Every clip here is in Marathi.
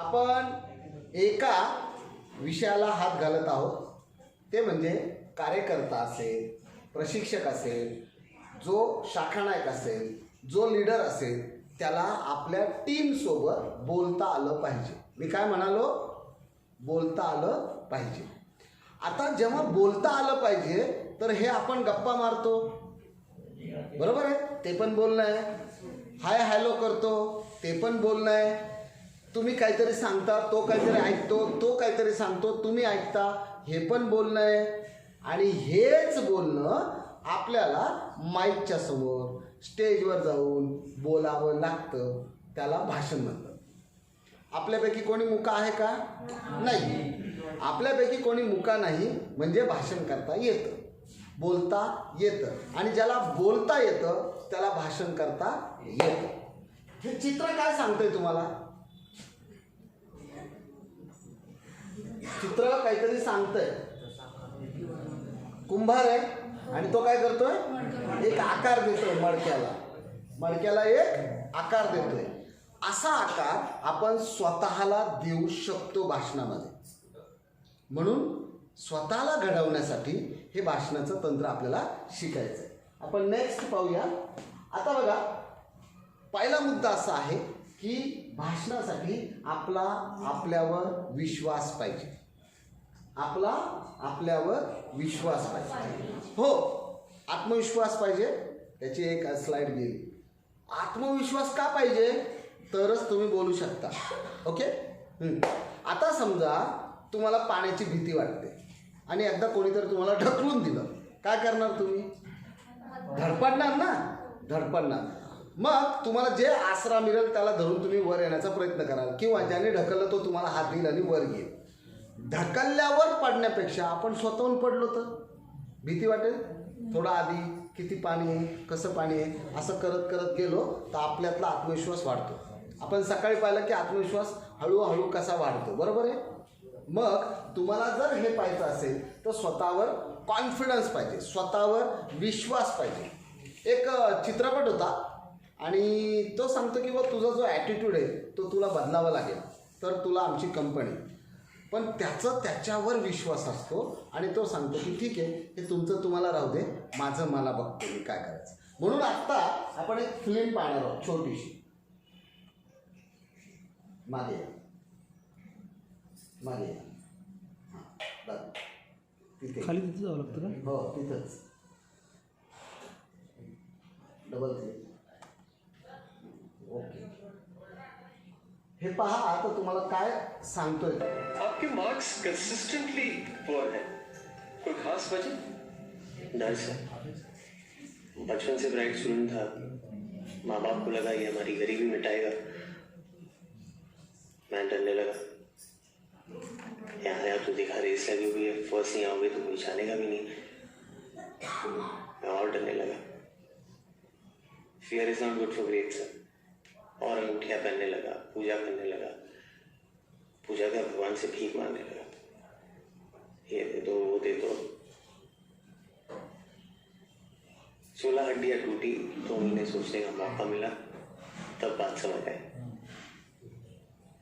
आपण एका विषयाला हात घालत आहोत, ते म्हणजे कार्यकर्ता असेल, प्रशिक्षक असेल, जो शाखानायक असेल, जो लीडर असेल, त्याला आपल्या टीमसोबत बोलता आलं पाहिजे. मी काय म्हणालो? बोलता आलं पाहिजे. आता जेव्हा बोलता आलं पाहिजे तर हे आपण गप्पा मारतो, बरोबर आहे, ते पण बोलणं आहे. हाय हॅलो करतो, ते पण बोलणं आहे. तुम्ही काहीतरी सांगता, तो काहीतरी ऐकतो, तो काहीतरी सांगतो, तुम्ही ऐकता, हे पण बोलणं आहे. आणि हेच बोलणं आपल्याला माईकच्या समोर स्टेजवर जाऊन बोलावं लागतं. त्याला भाषण म्हणतात. आपल्यापैकी कोणी मुका आहे का? नाही. आपल्यापैकी कोणी मुका नाही म्हणजे भाषण करता येतं, बोलता येतं. आणि ज्याला बोलता येतं त्याला भाषण करता येतं. हे चित्र काय सांगतंय तुम्हाला? चित्र काहीतरी सांगतंय. कुंभार आहे आणि तो काय करतोय? एक आकार देतोय मडक्याला एक आकार देतोय. असा आकार आपण स्वतःला देऊ शकतो भाषणामध्ये. म्हणून स्वतःला घडवण्यासाठी हे भाषणाचं तंत्र आपल्याला शिकायचं आहे. आपण नेक्स्ट पाहूया. आता बघा, पहिला मुद्दा असा आहे की भाषणासाठी आपल्यावर विश्वास पाहिजे. आपल्यावर विश्वास पाहिजे. हो, आत्मविश्वास पाहिजे. त्याची एक स्लाइड गेली. आत्मविश्वास का पाहिजे? तरच तुम्ही बोलू शकता. ओके. आता समजा तुम्हाला पाण्याची भीती वाटते आणि एकदा कोणीतरी तुम्हाला ढकलून दिलं, काय करणार तुम्ही? धडपडणार ना, धडपडणार. मग तुम्हाला जे आसरा मिळेल त्याला धरून तुम्ही वर येण्याचा प्रयत्न कराल, किंवा ज्याने ढकललं तो तुम्हाला हात देईल आणि वर येईल. ढकलल्यावर पडण्यापेक्षा आपण स्वतःहून पडलो तर भीती वाटेल. थोडं आधी किती पाणी आहे, कसं पाणी आहे, असं करत करत गेलो तर आपल्यातला आत्मविश्वास वाढतो. आपण सकाळी पाहिलं की आत्मविश्वास हळूहळू कसा वाढतो, बरोबर आहे. मग तुम्हाला जर हे पाहायचं असेल तर स्वतःवर कॉन्फिडन्स पाहिजे, स्वतःवर विश्वास पाहिजे. एक चित्रपट होता आणि तो सांगतो की बघ, तुझा जो ॲटिट्यूड आहे तो तुला बदलावा लागेल तर तुला आमची कंपनी. पण त्याच्यावर विश्वास असतो आणि तो सांगतो की ठीक आहे, हे तुमचं तुम्हाला राहू दे, माझं मला बघतो मी काय करायचं. म्हणून आत्ता आपण एक फिल्म पाहणार आहोत छोटीशी. मागे हां, तिथे खाली तिथे जावं लागतं का? हो, तिथंच डबल क्लिक. ओके. हे पहा, आता तुम्हाला काय सांगतोय. आपके मार्क्स कंसिस्टेंटली पुअर है, कोई खास वजह? डर से। बचपन से ब्राइट स्टूडेंट था, माँ बाप को लगा ये हमारी गरीबी मिटाएगा, मैं डरने लगा. यहाँ तो दिखा रेस लगी हुई है, फर्स्ट नहीं आओगे तो कोई जानेगा भी नहीं. मैं और डरने लगा. Fear is not good for great sir. और अंगूठियाँ पहनने लगा, पूजा करने लगा, पूजा का भगवान से भीख मांगने लगा, ये दे दो वो दे दो. 16 हड्डियाँ टूटी, 2 महीने सोचने का मौका मिला, तब बात समझ आई.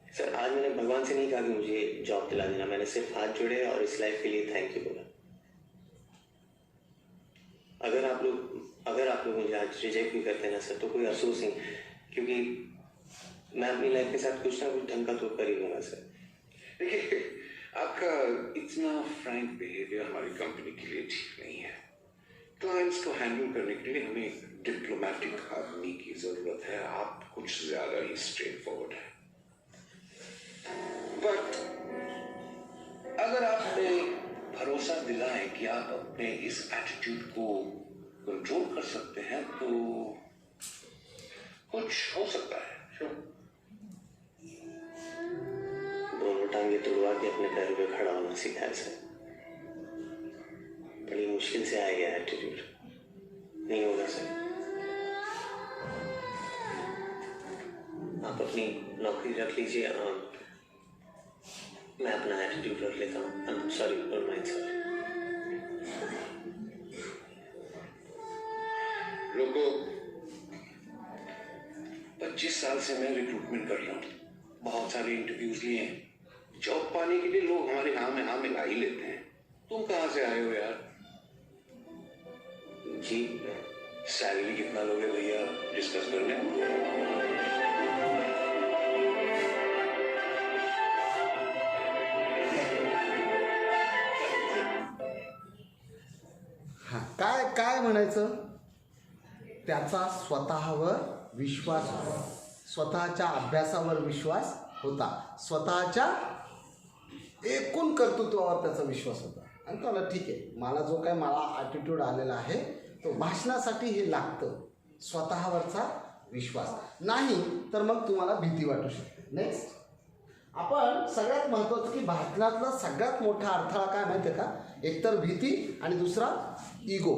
सर, आज मैंने भगवान से नहीं कहा कि मुझे जॉब दिला देना, मैंने सिर्फ हाथ जोड़े और इस लाइफ के लिए थैंक यू बोला. अगर आप लोग मुझे आज रिजेक्ट भी करते हैं ना सर, तो कोई अफसोस नहीं, क्योंकि मैं अपनी लाइफ के साथ कुछ ना कुछ ढंग का तो कर ही लूँगा सर. देखिए, आपका इतना फ्रैंक बिहेवियर हमारी कंपनी के लिए ठीक नहीं है. क्लाइंट्स को हैंडल करने के लिए हमें एक डिप्लोमेटिक आदमी की जरूरत है. आप कुछ ज्यादा ही स्ट्रेट फॉरवर्ड है. बट अगर आपने भरोसा दिलाए कि आप अपने इस एटीट्यूड को कंट्रोल कर सकते हैं तो कुछ हो सकता है. दोनों टांगे तुड़वा के अपने पैरों पे खड़ा होना सिखाया सर. बड़ी मुश्किल से आ गया एटीट्यूड, नहीं होगा सर. आप अपनी नौकरी रख लीजिए, मैं अपना एटीट्यूड रख लेता हूँ. Sorry, don't mind sir. लोगों, 25 साल से मैं रिक्रूटमेंट कर रहा हूँ. बहुत सारे इंटरव्यूज लिए हैं। जॉब पाने के लिए लोग हमारे हाँ में हाँ मिला ही लेते हैं। तुम कहाँ से आए हो यार? जी, सैलरी कितना लोगे भैया, डिस्कस कर लें। हां, काय काय म्हणायचं? त्याचा स्वतःवर विश्वास होता, स्वतःच्या अभ्यासावर विश्वास होता, स्वतःच्या एकूण कर्तृत्वावर त्याचा विश्वास होता. आणि तो म्हणला, ठीक आहे, मला जो काय ॲटिट्यूड आलेला आहे तो भाषणासाठी हे लागतं, स्वतःवरचा विश्वास. नाही तर मग तुम्हाला भीती वाटू शकते. नेक्स्ट, आपण सगळ्यात महत्त्वाचं की भाषणातला सगळ्यात मोठा अडथळा काय माहिती आहे का? एकतर भीती आणि दुसरा इगो.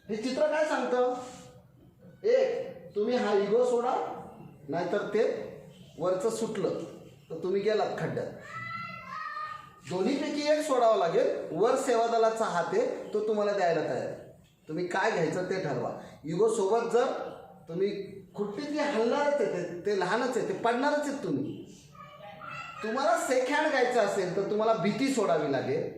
हे चित्र काय सांगतं? एक, तुम्ही हा इगो सोडा, नाहीतर ते वरचं सुटलं तर तुम्ही गेलात खड्ड्यात. दोन्हीपैकी एक सोडावं लागेल. वर सेवा दलाचा हात आहे, तो तुम्हाला द्यायला तयार. तुम्ही काय घ्यायचं ते ठरवा. इगो सोबत जर तुम्ही खुट्टी ती हलणारच आहे, ते लहानच आहे, ते पडणारच आहेत तुम्ही. तुम्हाला सेक हँड घ्यायचं असेल तर तुम्हाला भीती सोडावी लागेल.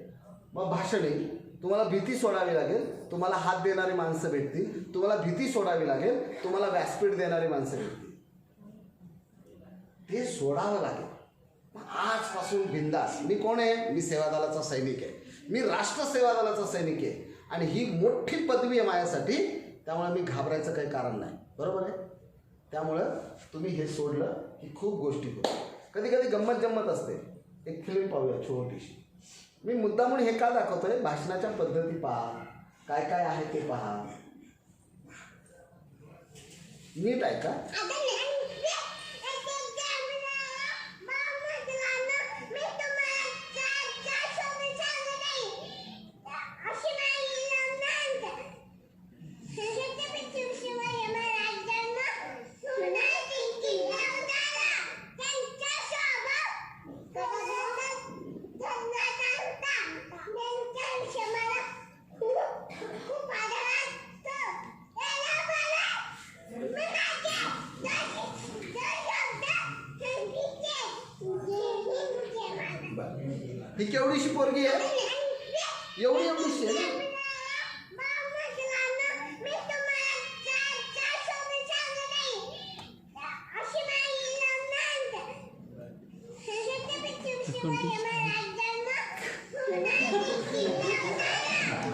मग भाषण येईल, तुम्हाला भीती सोडावी लागेल, तुम्हाला हात देणारी माणसं भेटतील, तुम्हाला भीती सोडावी लागेल, तुम्हाला व्यासपीठ देणारी माणसं भेटतील. ते सोडावं लागेल. आजपासून बिंदास. मी कोण आहे? मी सेवा दलाचा सैनिक आहे, मी राष्ट्र सेवा दलाचा सैनिक आहे आणि ही मोठी पदवी आहे माझ्यासाठी. त्यामुळे मी घाबरायचं काही कारण नाही. बरोबर आहे? त्यामुळं तुम्ही हे सोडलं की खूप गोष्टी करू. कधी कधी गंमत जम्मत असते. एक फिल्म पाहूया छोटीशी. मी मुद्दामून हे का दाखवतोय? भाषणाच्या पद्धती पहा, काय काय आहे ते पहा. नीट ऐका. ही केवढीशी पोरगी आहे? एवढीशी आहे.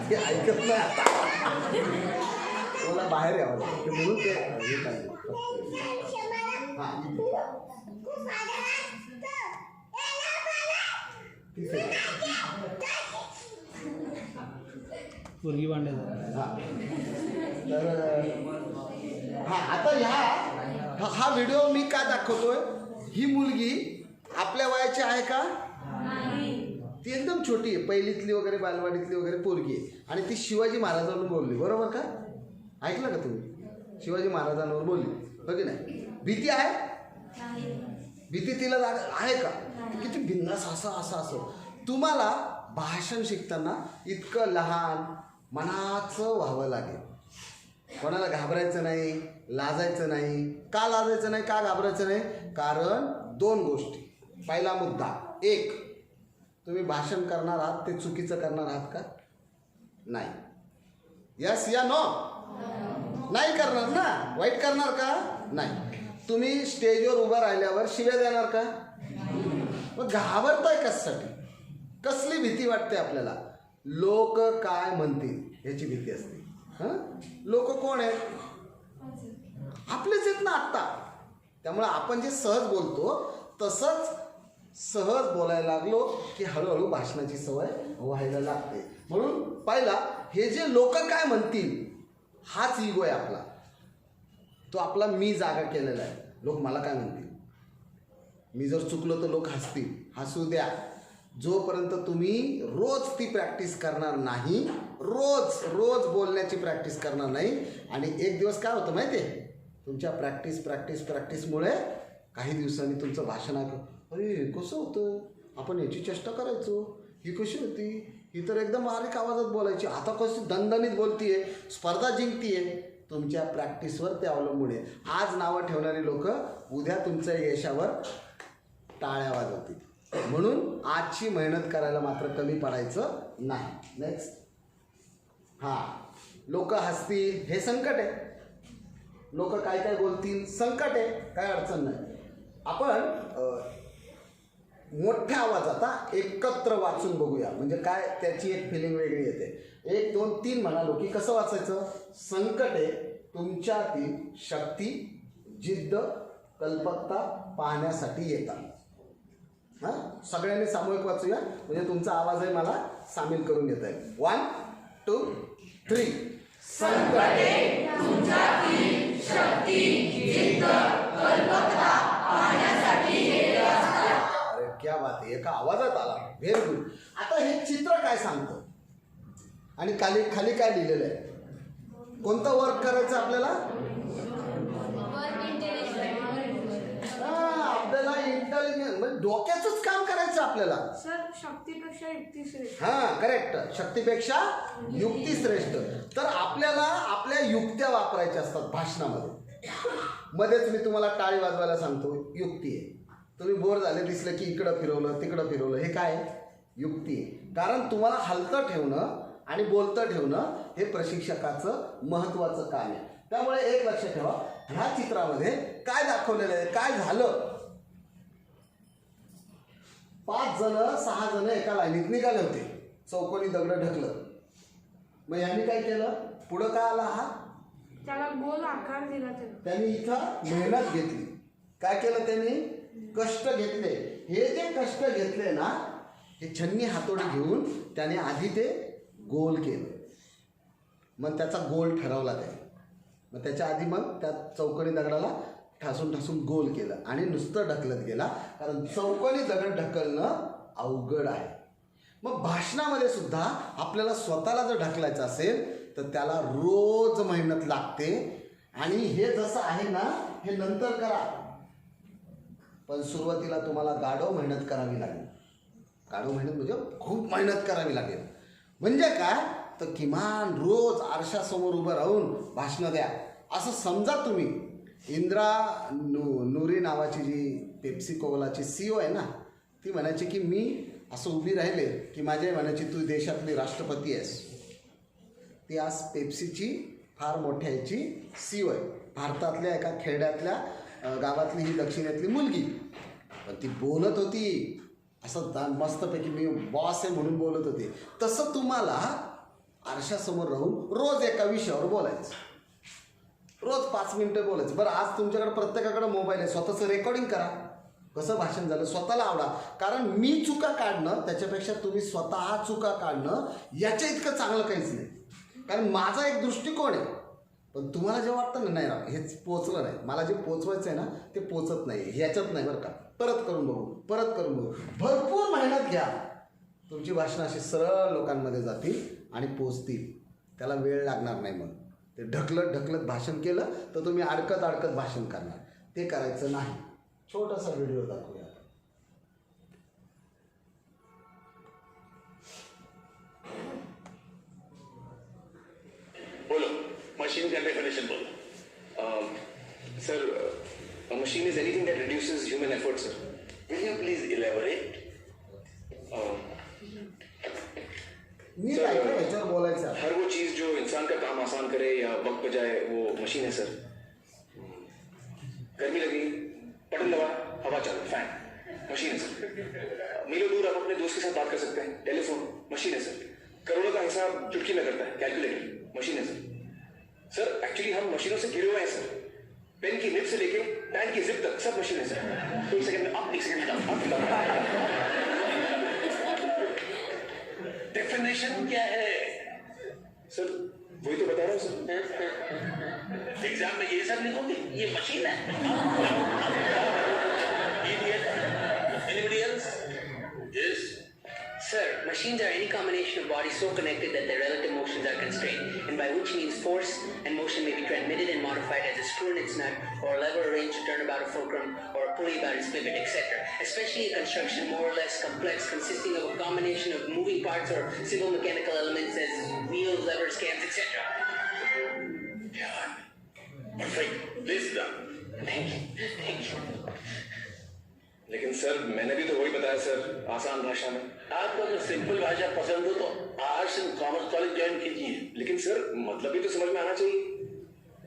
ते ऐकत नाही आता. मला बाहेर यावं लागतं म्हणून ते हे पाहिजे. पोरगी भांडायचं. तर हां, आता हा व्हिडिओ मी का दाखवतोय? ही मुलगी आपल्या वयाची आहे का? ती एकदम छोटी आहे, पहिलीतली वगैरे, बालवाडीतली वगैरे पोरगी आहे. आणि ती शिवाजी महाराजांवर बोलली. बरोबर का? ऐकलं का तुम्ही? शिवाजी महाराजांवर बोलली, हो की नाही? भीती आहे? भीती तिला आहे का? किती बिंदास असं. तुम्हाला भाषण शिकताना इतकं लहान मनाचं व्हावं लागेल. कोणाला घाबरायचं नाही, लाजायचं नाही. का लाजायचं नाही, का घाबरायचं नाही? कारण दोन गोष्टी. पहिला मुद्दा, एक, तुम्ही भाषण करणार आहात ते चुकीचं करणार आहात का? नाही. यस या नो? नाही करणार ना. वाईट करणार का? नाही. तुम्ही स्टेजवर उभं राहिल्यावर शिव्या देणार का? मग घाबरताय कशासाठी? कसली भीती वाटते आपल्याला? लोक काय म्हणतील याची भीती असते. हां, लोक कोण आहेत? आपलेच आहेत ना आत्ता. त्यामुळे आपण जे सहज बोलतो तसंच सहज बोलायला लागलो की हळूहळू भाषणाची सवय व्हायला लागते. म्हणून पहिला, हे जे लोक काय म्हणतील हाच इगो आहे आपला. तो आपला मी जागा केलेला आहे. लोक मला काय म्हणतील, मी जर चुकलो तर लोक हसतील. हसू द्या. जोपर्यंत तुम्ही रोज ती प्रॅक्टिस करणार नाही, रोज बोलण्याची प्रॅक्टिस करणार नाही. आणि एक दिवस काय होतं माहिती आहे? तुमच्या प्रॅक्टिसमुळे काही दिवसांनी तुमचं भाषण ऐकू, अरे कसं होतं, आपण याची चेष्टा करायचो, ही कशी होती, ही तर एकदम बारीक आवाजात बोलायची, आता कशी दणदणीत बोलतीये, स्पर्धा जिंकतीये. तुमच्या प्रॅक्टिसवर ते अवलंबून आहे. आज नावं ठेवणारी लोक उद्या तुमच्या यशावर टाळ्या वाजवतील. म्हणून आजची मेहनत करायला मात्र कमी पडायचं नाही. नेक्स्ट. लोक हसतील हे संकट आहे. लोक काय काय बोलतील संकट आहे, काय अडचण नाही. आपण मोठ्या आवाजात एकत्र वाचून बघूया, म्हणजे काय त्याची एक फिलिंग वेगळी येते. 1 2 3 म्हणालो की कसं वाचायचं. संकटे तुमच्यातील शक्ती, जिद्द, कल्पकता पाहण्यासाठी येतात. सगळ्यांनी सामूहिक वाचूया, म्हणजे तुमचा आवाजही मला सामील करून घेता येईल. 1 2 3. संकटे तुमच्यातील शक्ती, जिद्द, कल्पकता पाहण्यासाठी येतात. अरे क्या बात आहे, एका आवाजात आला. Very good. आता हे चित्र काय सांगतं आणि खाली खाली काय लिहिलेलं आहे. कोणतं वर्क करायचं आपल्याला. आपल्याला इंटेलिजन्स म्हणजे डोक्याचंच काम करायचं आपल्याला. सर, शक्तीपेक्षा युक्ती श्रेष्ठ. करेक्ट. शक्तीपेक्षा युक्ती श्रेष्ठ. तर आपल्याला आपल्या युक्त्या वापरायच्या असतात भाषणामध्ये. मध्येच मी तुम्हाला टाळी वाजवायला सांगतो, युक्ती आहे. तुम्ही बोर झाले दिसलं की इकडं फिरवलं तिकडं फिरवलं, हे काय युक्ती आहे. कारण तुम्हाला हलतं ठेवणं आणि बोलतं ठेवणं हे प्रशिक्षकाचं महत्त्वाचं काम आहे. त्यामुळे एक लक्ष ठेवा, ह्या चित्रामध्ये काय दाखवलेलं आहे, काय झालं. 5 जण 6 जण एका लाईनीत निघाले होते. चौकोनी दगड ढकलं. मग यांनी काय केलं, पुढं काय आला हा, त्याला गोल आकार दिला. त्यांनी इथं मेहनत घेतली. काय केलं त्यांनी, कष्ट घेतले. हे जे कष्ट घेतले ना, हे छन्नी हातोडी घेऊन त्याने आधी ते गोल केलं. मग त्याचा गोल ठरवला त्याने. मग त्याच्या आधी मग त्या चौकोनी दगडाला ठासून ठासून गोल केलं आणि नुसतं ढकलत गेला, कारण चौकोनी दगड ढकलणं अवघड आहे. मग भाषणामध्ये सुद्धा आपल्याला स्वतःला जर ढकलायचं असेल तर त्याला रोज मेहनत लागते. आणि हे जसं आहे ना, हे नंतर करा, पण सुरुवातीला तुम्हाला गाढव मेहनत करावी लागेल. गाढव मेहनत म्हणजे खूप मेहनत करावी लागेल. म्हणजे काय, तर किमान रोज आरशासमोर उभं राहून भाषणं द्या. असं समजा तुम्ही. इंद्रा नुरी नावाची जी पेप्सी कोलाची CEO आहे ना, ती म्हणायची की मी असं उभी राहिले की माझ्या म्हणायची तू देशातली राष्ट्रपती आहेस. ती आज पेप्सीची फार मोठ्या याची CEO आहे. भारतातल्या एका खेड्यातल्या गावातली ही दक्षिणेतली मुलगी. पण ती बोलत होती असं मस्तपैकी, मी बॉस आहे म्हणून बोलत होती. तसं तुम्हाला आरशासमोर राहून रोज एका विषयावर बोलायचं. रोज 5 मिनिटं बोलायचं. बरं, आज तुमच्याकडे प्रत्येकाकडे मोबाईल आहे, स्वतःचं रेकॉर्डिंग करा. कसं भाषण झालं स्वतःला आवडा. कारण मी चुका काढणं त्याच्यापेक्षा तुम्ही स्वतः चुका काढणं याच्या इतकं चांगलं काहीच नाही. कारण माझा एक दृष्टिकोन आहे, पण तुम्हाला जे वाटतं ना, नाही ना हेच पोचलं नाही, मला जे पोचवायचं आहे ना ते पोचत नाही, ह्याच्यात नाही बरं का, परत करून बघू, परत करून बघू. भरपूर मेहनत घ्या. तुमची भाषणं अशी सरळ लोकांमध्ये जातील आणि पोचतील. त्याला वेळ लागणार नाही. मग ते ढकलत ढकलत भाषण केलं तर तुम्ही अडकत अडकत भाषण करणार. ते करायचं नाही. छोटासा व्हिडिओ दाखवूया. बोलो, मशीन का डेफिनेशन बोलो. Sir, a machine is anything that reduces human effort, sir. Will you please elaborate? मी काय काय ह्याच्यावर बोलायचं. हर वो चीज जो इंसान का काम आसान करे या वक्त बचाए वो मशीन है सर. गर्मी लगी, बटन दबा, हवा चालू, फैन, मशीन है सर. मीलों दूर आप अपने दोस्त के साथ बात कर सकते हैं, टेलीफोन, मशीन है सर. करोड़ों का हिसाब चुटकी में करता है, कैलकुलेटर, मशीन है सर. सर एक्चुअली हम मशीनों से घिरे हुए हैं सर. पेन की निब से लेके पैंट की जिप तक सब मशीन है सर. 1 सेकंड में अप, 1 सेकंड में डाउन. डेफिनेशन क्या है सर? वही तो बता रहा हूँ सर. एग्जाम में ये सब लिखोगे, ये मशीन है. Anybody else? Yes. Sir, machines are any combination of bodies so connected that their relative motions are constrained, and by which means force and motion may be transmitted and modified as a screw in its nut, or a lever arranged to turn about a fulcrum, or a pulley about its pivot, etc. Especially a construction more or less complex, consisting of a combination of moving parts or civil mechanical elements as wheels, levers, cams, etc. Perfect, please Thank you. लेकिन सर मैंने भी तो वही बताया सर, आसान भाषा में। आपको अगर सिंपल भाषा पसंद हो तो arts end commerce college join कीजिए। लेकिन सर मतलब भी तो समझ में आना चाहिए,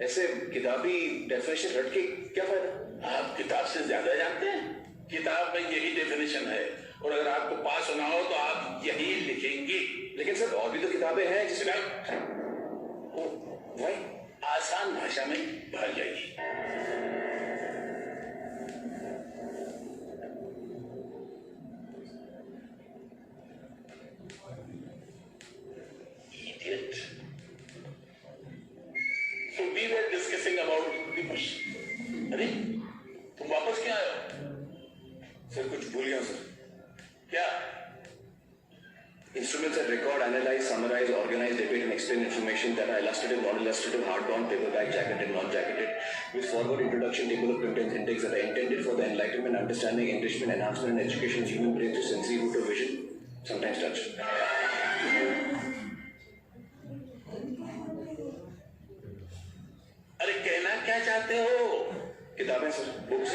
ऐसे किताबी डेफिनेशन रट के क्या फायदा। आप किताब से ज्यादा जानते हैं, किताब में यही डेफिनेशन है, और अगर आपको पास होना हो तो आप यही लिखेंगे। लेकिन सर और भी तो किताबें हैं जिसमें वही आसान भाषा में भर जाएगी। Idiot. So we were discussing about the bush. अरे तुम वापस क्या आए हो? सर कुछ भूल गया सर। क्या? Instruments that record, analyze, summarize, organize, debate, and explain information that are illustrative, non-illustrative, hardbound, paperback, jacketed, non-jacketed, with forward introduction, table of contents, index that are intended for the enlightenment, understanding, enrichment, enhancement, and education of human brain through sensory root of vision, sometimes touch. अरे कहना क्या चाहते हो? किताबें सर, बुक्स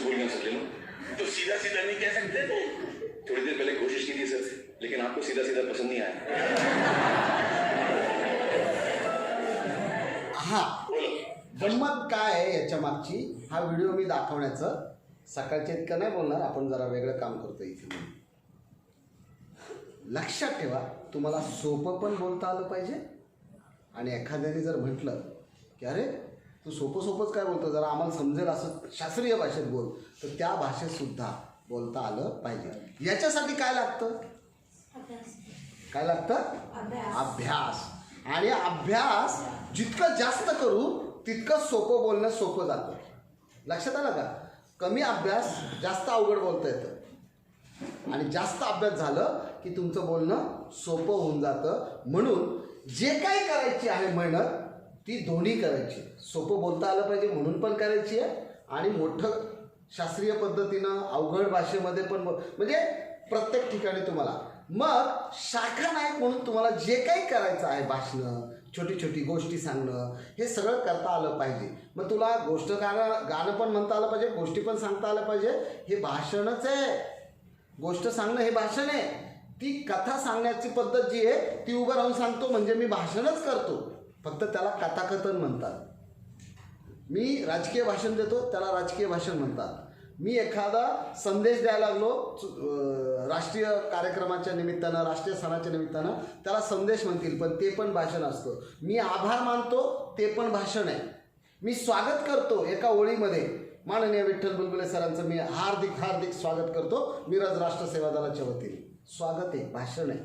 भूल गया सर, ले लो। तो सीधा सीधा नहीं कह सकते थे? थोड़ी देर पहले कोशिश की थी सर, लेकिन आपको सीधा सीधा पसंद नहीं आया। हा गंमत काय आहे याच्या मागची, हा व्हिडिओ मी दाखवण्याचं, सकाळच्या इतकं नाही बोलणार, आपण जरा वेगळं काम करतो इथे म्हणून. लक्षात ठेवा, तुम्हाला सोपं पण बोलता आलं पाहिजे, आणि एखाद्याने जर म्हटलं की अरे तू सोपं सोपंच काय बोलतो, जरा आम्हाला समजेल असं शास्त्रीय भाषेत बोल, तर त्या भाषेतसुद्धा बोलता आलं पाहिजे. याच्यासाठी काय लागतं? काय लागतं? अभ्यास. आणि अभ्यास जितकं जास्त करू तितकं सोपं बोलणं सोपं जातं. लक्षात आलं का? कमी अभ्यास जास्त अवघड बोलता येतं, आणि जास्त अभ्यास झालं की तुमचं बोलणं सोपं होऊन जातं. म्हणून जे काही करायची आहे मेहनत ती दोन्ही करायची. सोपं बोलता आलं पाहिजे म्हणून पण करायची आहे, आणि मोठं शास्त्रीय पद्धतीनं अवघड भाषेमध्ये पण म्हणजे प्रत्येक ठिकाणी तुम्हाला. मग शाखा नायक म्हणून तुम्हाला जे काही करायचं आहे, भाषणं, छोटी छोटी गोष्टी सांगणं, हे सगळं करता आलं पाहिजे. मग तुला गोष्ट गाणं पण म्हणता आलं पाहिजे, गोष्टी पण सांगता आलं पाहिजे. हे भाषणच आहे. गोष्ट सांगणं हे भाषण आहे. ती कथा सांगण्याची पद्धत जी आहे ती उभं राहून सांगतो म्हणजे मी भाषणच करतो, फक्त त्याला कथाकथन म्हणतात. मी राजकीय भाषण देतो त्याला राजकीय भाषण म्हणतात. मी एखादा संदेश द्यायला लागलो राष्ट्रीय कार्यक्रमाच्या निमित्तानं, राष्ट्रीय सणाच्या निमित्तानं, त्याला संदेश म्हणतील, पण ते पण भाषण असतं. मी आभार मानतो ते पण भाषण आहे. मी स्वागत करतो एका ओळीमध्ये, माननीय विठ्ठल बुलबुले सरांचं मी हार्दिक हार्दिक स्वागत करतो मिरज राष्ट्र सेवा दलाच्या वतीने. स्वागत आहे, भाषण आहे.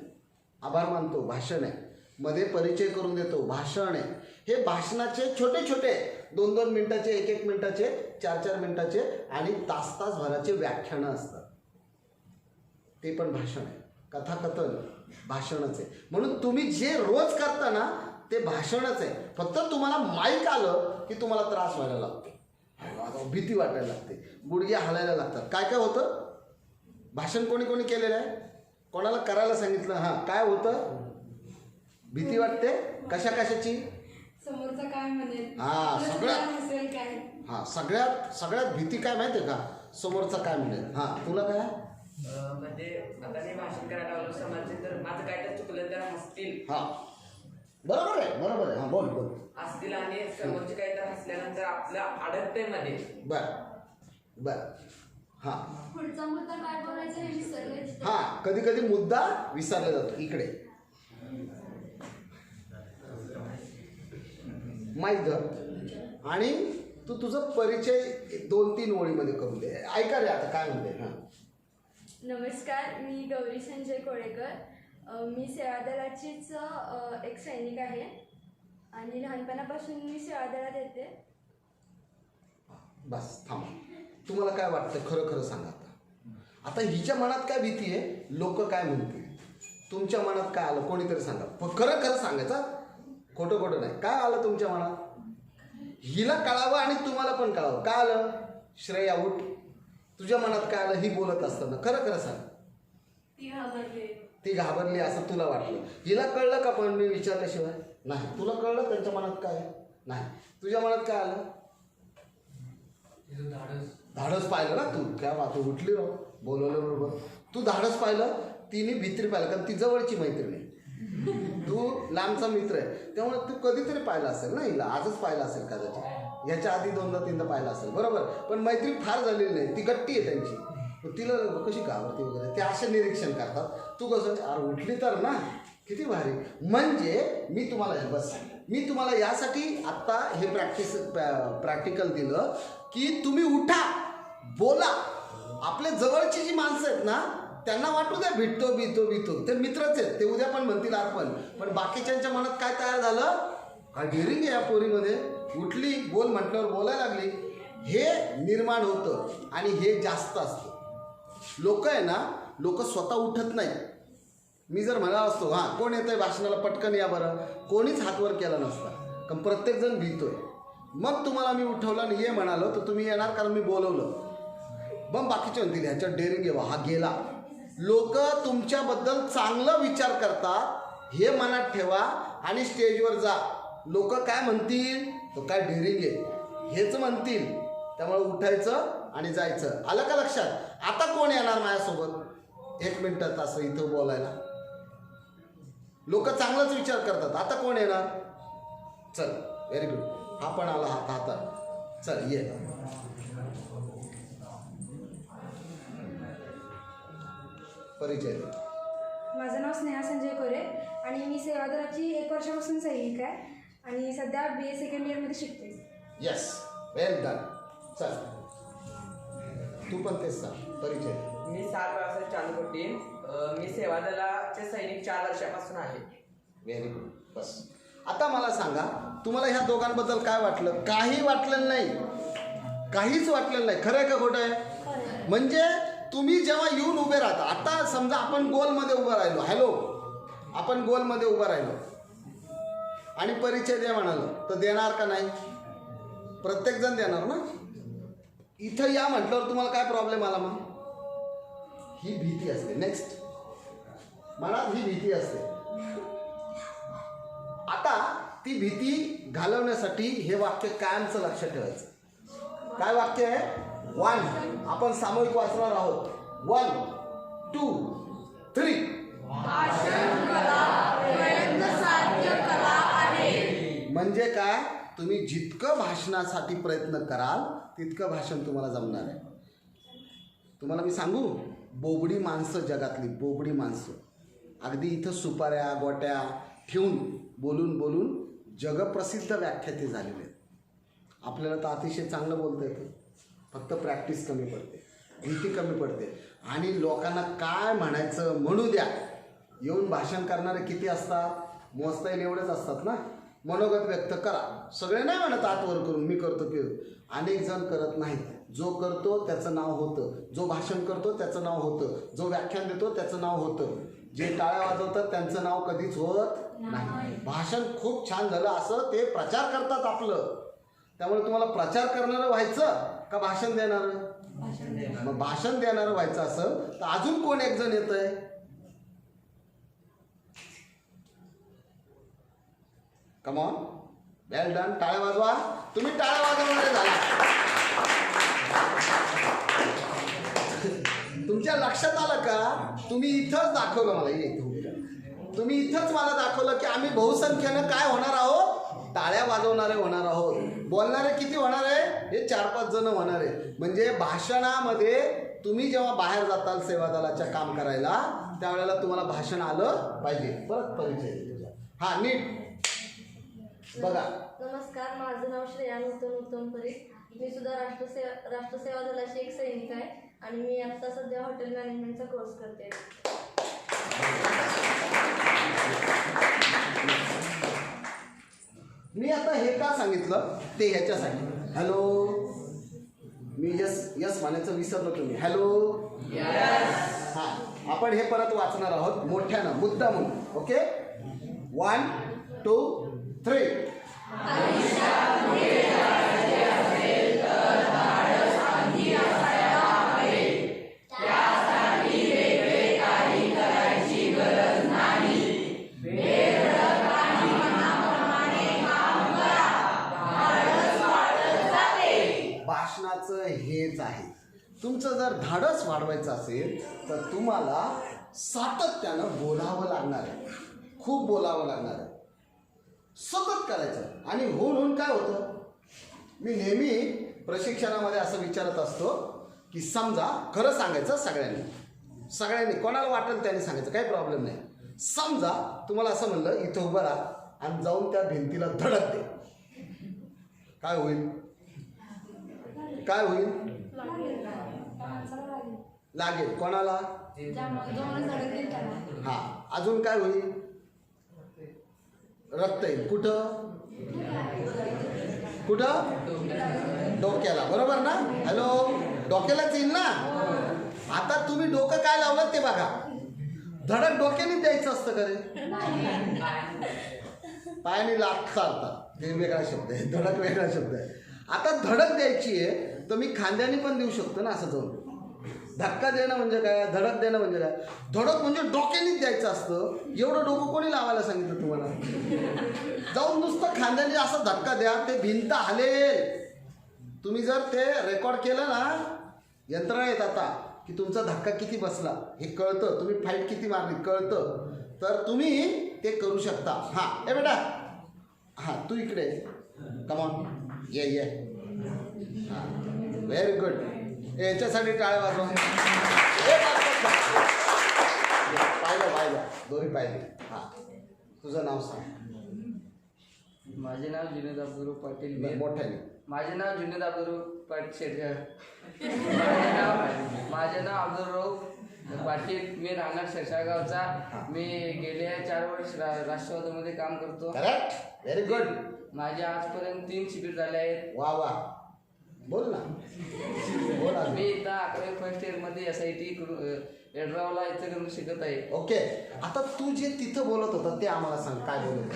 आभार मानतो, भाषण आहे. मध्ये परिचय करून देतो, भाषण आहे. हे भाषणाचे छोटे छोटे 2-2 मिनिटाचे, 1-1 मिनिटाचे, 4-4 मिनिटाचे आणि तास भराचे व्याख्यानं असतात. ते पण भाषण आहे. कथाकथन भाषणच आहे. म्हणून तुम्ही जे रोज करता ना ते भाषणच आहे. फक्त तुम्हाला माईक आलं की तुम्हाला त्रास व्हायला लागतो, भीती वाटायला लागते, गुडघे हालायला लागतात. काय काय होतं? भाषण कोणी कोणी केलेलं आहे? कोणाला करायला सांगितलं, हां काय होतं? भीती वाटते. कशा कशाची? समोरचा काय म्हणेल, हा, सगळ्यात हसेल काय. हां सगळ्यात भीती काय माहिती आहे का? समोरचा काय म्हणेल. हां तुला काय? म्हणजे आता मी भाषण करायला लागलो समाजचे, तर माझं काय तर चुकलं तर हसतील. हां बरोबर आहे. हां बोल बोल. हसतील आणि समोरचे काही तर हसल्यानंतर आपलं अडकतंय मध्ये. बर हां पुढचा मुद्दा काय बोलायचा हे विसरले. हां कधी कधी मुद्दा विसरला जातो. इकडे माहीत धर आणि तू तुझं परिचय 2-3 ओळीमध्ये करून दे. ऐका रे आता काय म्हणते. हां नमस्कार, मी गौरी संजय कोळेकर. मी सेवा दलाचीच एक सैनिक आहे आणि लहानपणापासून मी सेवा दलात येते. बस थांबा. तुम्हाला काय वाटतं खरं खरं सांगा. आता हिच्या मनात काय भीती आहे? लोक काय म्हणतील? तुमच्या मनात काय आलं? कोणीतरी सांगा. खरं खरं सांगायचं, खोटं खोटं नाही. काय आलं तुमच्या मनात? हिला कळावं आणि तुम्हाला पण कळावं. काय आलं? श्रेय आऊट. तुझ्या मनात काय आलं? ही बोलत असताना खरं खरं सांग. ती घाबरली. ती घाबरली असं तुला वाटलं. हिला कळलं का पण मी विचारल्याशिवाय? नाही. तुला कळलं त्यांच्या मनात काय आहे? नाही. तुझ्या मनात काय आलं? धाडस पाहिलं ना तू. क्या बात आहे, उठली राव बोलवलं बरोबर. तू धाडस पाहिलं, तिने भित्री पाहिलं, कारण ती जवळची मैत्रीण आहे, तू लांबचा मित्र आहे, त्यामुळे तू कधीतरी पाहिलं असेल ना हिला. आजच पाहिलं असेल कदाचित, याच्या आधी 2दा-3दा पाहिलं असेल बरोबर. पण मैत्री फार झालेली नाही, ती गट्टी आहे त्यांची. मग तिला कशी घाबरते वगैरे ते असे निरीक्षण करतात. तू कसं अरे उठली तर ना, किती भारी. म्हणजे मी तुम्हाला यासाठी आत्ता हे प्रॅक्टिकल दिलं की तुम्ही उठा, बोला. आपल्या जवळची जी माणसं आहेत ना त्यांना वाटू द्या भितो ते मित्रच आहेत, ते उद्या पण म्हणतील आज पण बाकीच्यांच्या मनात काय तयार झालं, काय डेअरिंग आहे या पोरीमध्ये, उठली बोल म्हटल्यावर बोलायला लागली, हे निर्माण होतं. आणि हे जास्त असतं. लोक आहे ना, लोक स्वतः उठत नाही. मी जर म्हणाला असतो हां कोण येतंय भाषणाला पटकन या बरं, कोणीच हातवर केला नसता, कारण प्रत्येकजण भीतोय. मग तुम्हाला मी उठवलं आणि ये म्हणालो तर तुम्ही येणार, कारण मी बोलवलं. मग बाकीचे म्हणतील ह्याच्यात डेअरिंग आहे, हा गेला. लोक तुमच्याबद्दल चांगलं विचार करतात हे मनात ठेवा आणि स्टेजवर जा. लोक काय म्हणतील, तो काय डेअरिंग आहे हेच म्हणतील. त्यामुळे उठायचं आणि जायचं. आलं का लक्षात? आता कोण येणार माझ्यासोबत 1 मिनिटात असं इथं बोलायला? लोक चांगलाच विचार करतात. आता कोण येणार? चल व्हेरी गुड. हा पण आला हातात. चल ये. परिचय दे. माझं नाव स्नेहा संजय कोरे आणि मी सेवादलाची 1 वर्षापासून सैनिक आहे आणि सध्या BA सेकंड इयरमध्ये शिकते. येस, वेल डन. चल तू पण तेच सांग, परिचय दे. मी 7 व्यवसाय चालू करते. मी सेवादलाचे सैनिक 4 वर्षापासून आहे. Very good. बस आता मला सांगा, तुम्हाला ह्या दोघांबद्दल काय वाटलं? काही वाटलं नाही, काहीच वाटलेलं नाही. खरं आहे का खोटं आहे? म्हणजे तुम्ही जेव्हा येऊन उभे राहता, आता समजा आपण गोलमध्ये उभं राहिलो, हॅलो आपण गोलमध्ये उभं राहिलो आणि परिचय दे म्हणालो तर देणार का नाही? प्रत्येकजण देणार ना. इथं या म्हटल्यावर तुम्हाला काय प्रॉब्लेम आला? मग ही भीती असते. नेक्स्ट मनात ही भीती असते. आता ती भीती घालवण्यासाठी हे वाक्य कायमचं लक्षात ठेवायचं. काय वाक्य आहे? 1 आपण सामूहिक वाचणार आहोत. 1 2 3. म्हणजे काय? तुम्ही जितकं भाषणासाठी प्रयत्न कराल तितकं भाषण तुम्हाला जमणार आहे. तुम्हाला मी सांगू, बोबडी माणसं जगातली, बोबडी माणसं अगदी इथं सुपाऱ्या गोट्या ठेवून बोलून जगप्रसिद्ध व्याख्याते झालेले आहेत. आपल्याला तर अतिशय चांगलं बोलता येतं, फक्त प्रॅक्टिस कमी पडते, भीती कमी पडते. आणि लोकांना काय म्हणायचं म्हणू द्या. येऊन भाषण करणारे किती असतात? मोजता येईल एवढेच असतात ना. मनोगत व्यक्त करा. सगळे नाही म्हणत आतवर करून मी करतो की, अनेक जण करत नाहीत. जो करतो त्याचं नाव होतं, जो भाषण करतो त्याचं नाव होतं, जो व्याख्यान देतो त्याचं नाव होतं. जे टाळ्या वाजवतात त्यांचं नाव कधीच होत नाही. भाषण खूप छान झालं असं ते प्रचार करतात आपलं. त्यामुळे तुम्हाला प्रचार करणारं व्हायचं का भाषण देणारं? मग भाषण देणारं व्हायचं असं तर अजून कोण एक जण येत आहे? Come on, well done. टाळ्या वाजवा. तुम्ही टाळ्या वाजवणारे झाला. तुमच्या लक्षात आलं का? तुम्ही इथंच दाखवलं मला, तुम्ही इथंच मला दाखवलं की आम्ही बहुसंख्येनं काय होणार आहोत? टाळ्या वाजवणारे होणार आहोत. बोलणारे किती होणार आहे? हे 4-5 जण होणार आहे. म्हणजे भाषणामध्ये तुम्ही जेव्हा बाहेर जाताल सेवादलाच्या काम करायला त्यावेळेला तुम्हाला भाषण आलं पाहिजे. परत परिचय. हा नीट बघा. नमस्कार, माझं नाव श्रेया उत्तम परीख. मी सुद्धा राष्ट्रसेवा दलाची एक सैनिक आहे आणि मी आता सध्या हॉटेल मॅनेजमेंटचा कोर्स करते. मी आता हे का सांगितलं ते ह्याच्यासाठी. हॅलो, मी यस म्हणायचं विसरलो तुम्ही. हॅलो, हां आपण हे परत वाचणार आहोत मोठ्यानं मुद्दामून. ओके, 1 2 3. तुमचं जर धाडस वाढवायचं असेल तर तुम्हाला सातत्यानं बोलावं लागणार आहे, खूप बोलावं लागणार आहे, सतत करायचं. आणि होऊन काय होतं, मी नेहमी प्रशिक्षणामध्ये असं विचारत असतो की समजा खरं सांगायचं सगळ्यांनी कोणाला वाटेल त्याने सांगायचं, काही प्रॉब्लेम नाही. समजा तुम्हाला असं म्हणलं इथं उभं राहा आणि जाऊन त्या भिंतीला धडक दे, काय होईल? काय होईल? लागेल. कोणाला? हा. अजून काय होईल? रक्त येईल. कुठं? डोक्याला. बरोबर ना? हॅलो, डोक्यालाच येईल ना. आता तुम्ही डोकं काय लावलं ते बघा. धडक डोक्याने द्यायचं असतं का रे? पायाने लाथ चालतात, ते वेगळा शब्द आहे, धडक वेगळा शब्द आहे. आता धडक द्यायची आहे तर मी खांद्याने पण देऊ शकतो ना, असं जाऊन. धक्का देणं म्हणजे काय, धडक देणं म्हणजे काय? धडक म्हणजे डोक्यानेच द्यायचं असतं. एवढं डोकं कोणी लावायला सांगितलं तुम्हाला? जाऊन नुसतं खांद्याने असं धक्का द्या, ते भिंत हलेल. तुम्ही जर ते रेकॉर्ड केलं ना, यंत्रणा येत आता की तुमचा धक्का किती बसला हे कळतं, तुम्ही फाईट किती मारली कळतं, तर तुम्ही ते करू शकता. हां, ए बेटा, हां तू इकडे, कमॉन, ये. हां, व्हेरी गुड. याच्यासाठी टाळ्या वाजवा. पाहिलं दोरी पाहिली. हां, तुझं नाव सांग. माझे नाव जुनेद अब्दुल पाटील. मोठ्याने. माझे नाव जुनेद अब्दुल पाटील शेटकर. माझे नाव अब्दुल रऊफ पाटील. मी राहणार शेषागावचा. मी गेले 4 वर्ष राष्ट्रवादीमध्ये काम करतो. Correct, very good. माझे आजपर्यंत 3 शिबिर झाले आहेत. वा, बोल ना. मी इथं 11वी फर्स्ट इयरमध्ये SIT एड्रावला इथं करून शिकत आहे. ओके. आता तू जे तिथं बोलत होता ते आम्हाला सांग, काय बोलत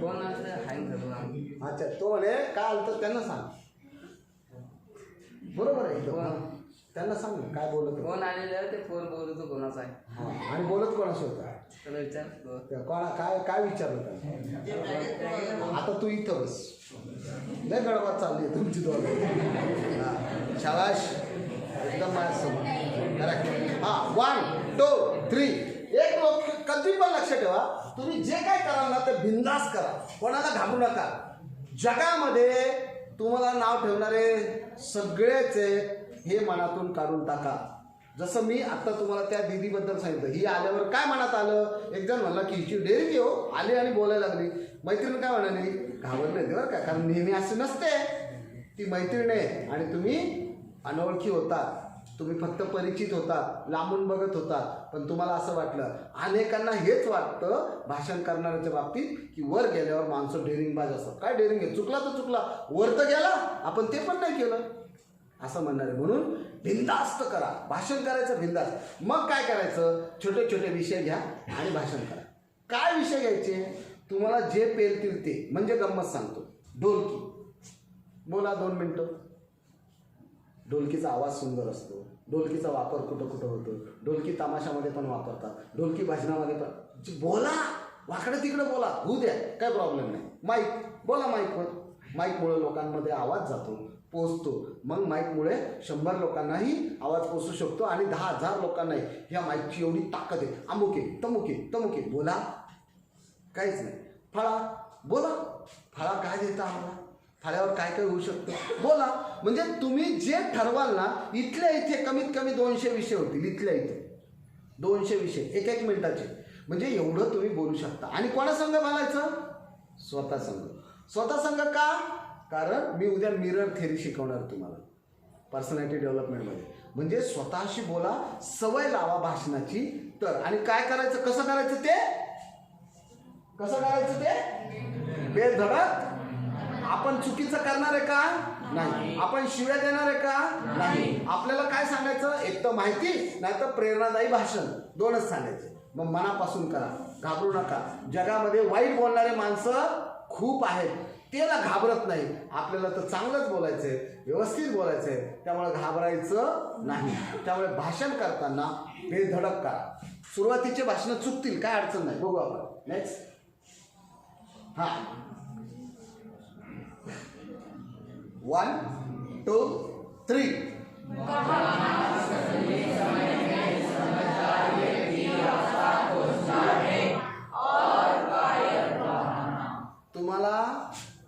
कोण असं हँग झालं? अच्छा, तो म्हणे काय आलं तर त्यांना सांग. बरोबर आहे, त्यांना सांग ना काय बोलत होता. फोन आलेलं, ते फोन बोलतो कोणाचा आहे. हां, आणि बोलत कोणाशी होता? त्याला विचार कोणा काय विचारलं का? आता तू इथं बस. लय गडबड चालली आहे तुमची दोघं. हां, शाबाश, एकदम माझ्यासमोर. करेक्ट. हां, 1 2 3. एक लोक कधी पण लक्ष ठेवा, तुम्ही जे काय कराल ना ते बिंदास करा, कोणाला घाबरू नका. जगामध्ये तुम्हाला नाव ठेवणारे सगळेच हे मनातून काढून टाका. जसं मी आता तुम्हाला त्या दीदीबद्दल सांगितलं, ही आल्यावर काय मनात आलं, एक जण म्हणला की हिची डेअरी हो, आली आणि बोलायला लागली. मैत्रीण काय म्हणाली, घाबरले बरं का, कारण नेहमी असे नसते. ती मैत्रीण आहे आणि तुम्ही अनोळखी होता, तुम्ही फक्त परिचित होता, लांबून बघत होता, पण तुम्हाला असं वाटलं. अनेकांना हेच वाटतं भाषण करणाऱ्याच्या बाबतीत की वर गेल्यावर माणसं डेअरिंगबाज असतात. काय डेअरिंग आहे, चुकला तर चुकला, वर तर गेला, आपण ते पण नाही केलं असं म्हणणार आहे. म्हणून बिंदास्त करा, भाषण करायचं बिंदास्त. मग काय करायचं, छोटे छोटे विषय घ्या आणि भाषण करा. काय विषय घ्यायचे, तुम्हाला जे पेलतील ते. म्हणजे गंमत सांगतो, ढोलकी बोला 2 मिनटं. ढोलकीचा आवाज सुंदर असतो, ढोलकीचा वापर कुठं कुठं होतो, ढोलकी तमाशामध्ये पण वापरतात, ढोलकी भजनामध्ये पण. बोला, वाकडं तिकडं बोला, होऊ द्या, काय प्रॉब्लेम नाही. माईक बोला, माईकवर. माईकमुळे लोकांमध्ये आवाज जातो, पोचतो. मग माईकमुळे 100 लोकांनाही आवाज पोचू शकतो आणि 10,000 लोकांनाही. ह्या माईकची एवढी ताकद आहे. अमुके तमुके बोला, काहीच नाही. फळा बोला, फळा काय देता आम्हाला, फळ्यावर काय काय होऊ शकतं बोला. म्हणजे तुम्ही जे ठरवाल ना, इथल्या इथे कमीत कमी 200 विषय होतील. इथल्या इथे 200 विषय 1 मिनिटाचे. म्हणजे एवढं तुम्ही बोलू शकता. आणि कोणासंग बोलायचं, स्वतः संघ. का, कारण मी उद्या मिरर थेरी शिकवणार तुम्हाला पर्सनॅलिटी डेव्हलपमेंटमध्ये. म्हणजे स्वतःशी बोला, सवय लावा भाषणाची. तर आणि काय करायचं, कसं करायचं ते बेधडक. आपण चुकीचं करणार आहे का, नाही. आपण शिव्या देणार आहे का, नाही. आपल्याला काय सांगायचं, एक तर माहिती, नाही तर प्रेरणादायी भाषण, 2च सांगायचे. मग मनापासून करा, घाबरू नका. जगामध्ये वाईट बोलणारे माणसं खूप आहेत, त्याला घाबरत नाही. आपल्याला तर चांगलंच बोलायचंय, व्यवस्थित बोलायचंय, त्यामुळे घाबरायचं नाही. त्यामुळे भाषण करताना बेधडक करा. सुरुवातीचे भाषणं चुकतील, काय अडचण नाही, बघू आपण नेक्स्ट. हां, 1 2 3. तुम्हाला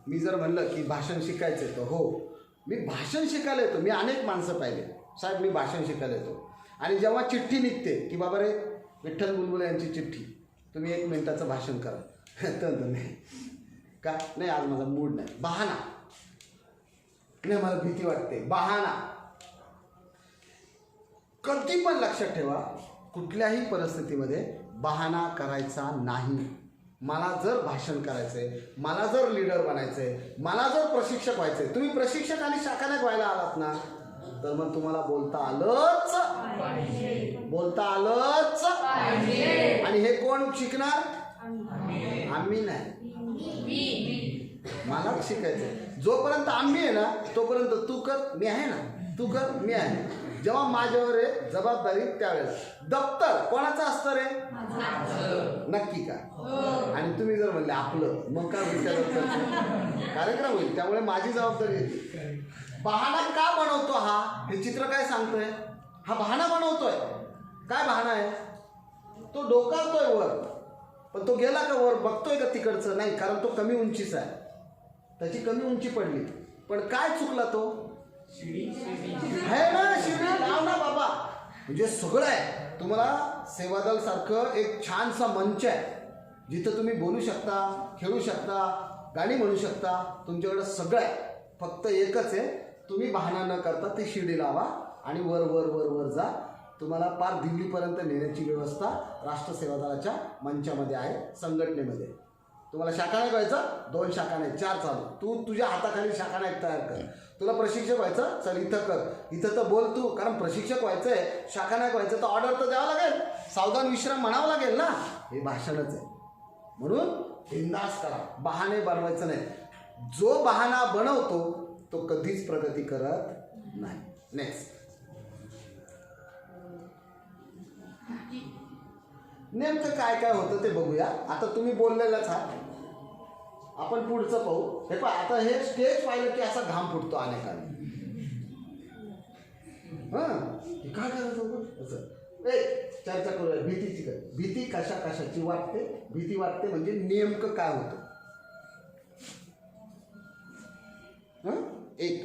मी जर म्हणलं की भाषण शिकायचं आहे तर हो, मी भाषण शिकायला येतो. मी अनेक माणसं पाहिले, साहेब मी भाषण शिकायला येतो. आणि जेव्हा चिठ्ठी निघते की बाबा रे विठ्ठल बुलबुले यांची चिठ्ठी, तुम्ही 1 मिनिटाचं भाषण करा, तर नाही का, नाही आज माझा मूड नाही, बहाणा, नाही मला भीती वाटते, बहाणा. कधी पण लक्षात ठेवा, कुठल्याही परिस्थितीमध्ये बहाणा करायचा नाही. मला जर भाषण करायचंय, मला जर लीडर बनायचंय, मला जर प्रशिक्षक व्हायचंय, तुम्ही प्रशिक्षक आणि शाखानायक व्हायला आलात ना, तर मग तुम्हाला बोलता आलंच, बोलता आलंच. आणि हे कोण शिकणार? आम्ही नाही, मलाच शिकायचं. जोपर्यंत आम्ही आहे ना तोपर्यंत तू कर, मी आहे ना, तू कर, मी आहे. जेव्हा माझ्यावर आहे जबाबदारी त्यावेळेला दप्तर कोणाचं असतं रे? नक्की का? आणि तुम्ही जर म्हणले आपलं, मग काय होईल? त्या दप्तरचं कार्यक्रम होईल. त्यामुळे माझी जबाबदारी येते. बहाणा का बनवतो हा? हे चित्र काय सांगतोय? हा बहाणा बनवतोय. काय बहाणा आहे? तो डोकावतोय वर, पण तो गेला का वर? बघतोय का तिकडचं? नाही, कारण तो कमी उंचीचा आहे, त्याची कमी उंची पडली. पण काय चुकला तो? आहे ना, शिडी लाव ना बाबा. म्हणजे सगळं आहे. तुम्हाला सेवादल सारखं एक छानसा मंच आहे जिथं तुम्ही बोलू शकता, खेळू शकता, गाणी म्हणू शकता. तुमच्याकडे सगळं आहे. फक्त एकच आहे, तुम्ही बहाणा न करता ती शिडी लावा आणि वर वर वर वर जा. तुम्हाला पार दिल्लीपर्यंत नेण्याची व्यवस्था राष्ट्र सेवादलाच्या मंचामध्ये आहे, संघटनेमध्ये. तुम्हाला शाखानायक व्हायचं, 2 शाखानायक, 4 चालू. तू तुझ्या हाताखाली शाखानायक तयार कर. तुला प्रशिक्षक व्हायचं, चल इथं कर, इथं तर बोल तू. कारण प्रशिक्षक व्हायचं आहे, शाखानायक व्हायचं तर ऑर्डर तर द्यावं लागेल, सावधान विश्राम म्हणावं लागेल ना. हे भाषणच आहे. म्हणून बिंदास करा, बहाणे बनवायचं नाही. जो बहाणा बनवतो तो कधीच प्रगती करत नाही. नेक्स्ट. नेमकं काय काय होतं ते बघूया. आता तुम्ही बोललेलाच आहात, आपण पुढचं पाहू. हे पहा, आता हे स्टेज पाहिलं की असा घाम फुटतो अनेकांना. हे काय करायचं असं? चर्चा करूया भीतीची. भीती कशाची वाटते? भीती वाटते म्हणजे नेमकं काय होतं? एक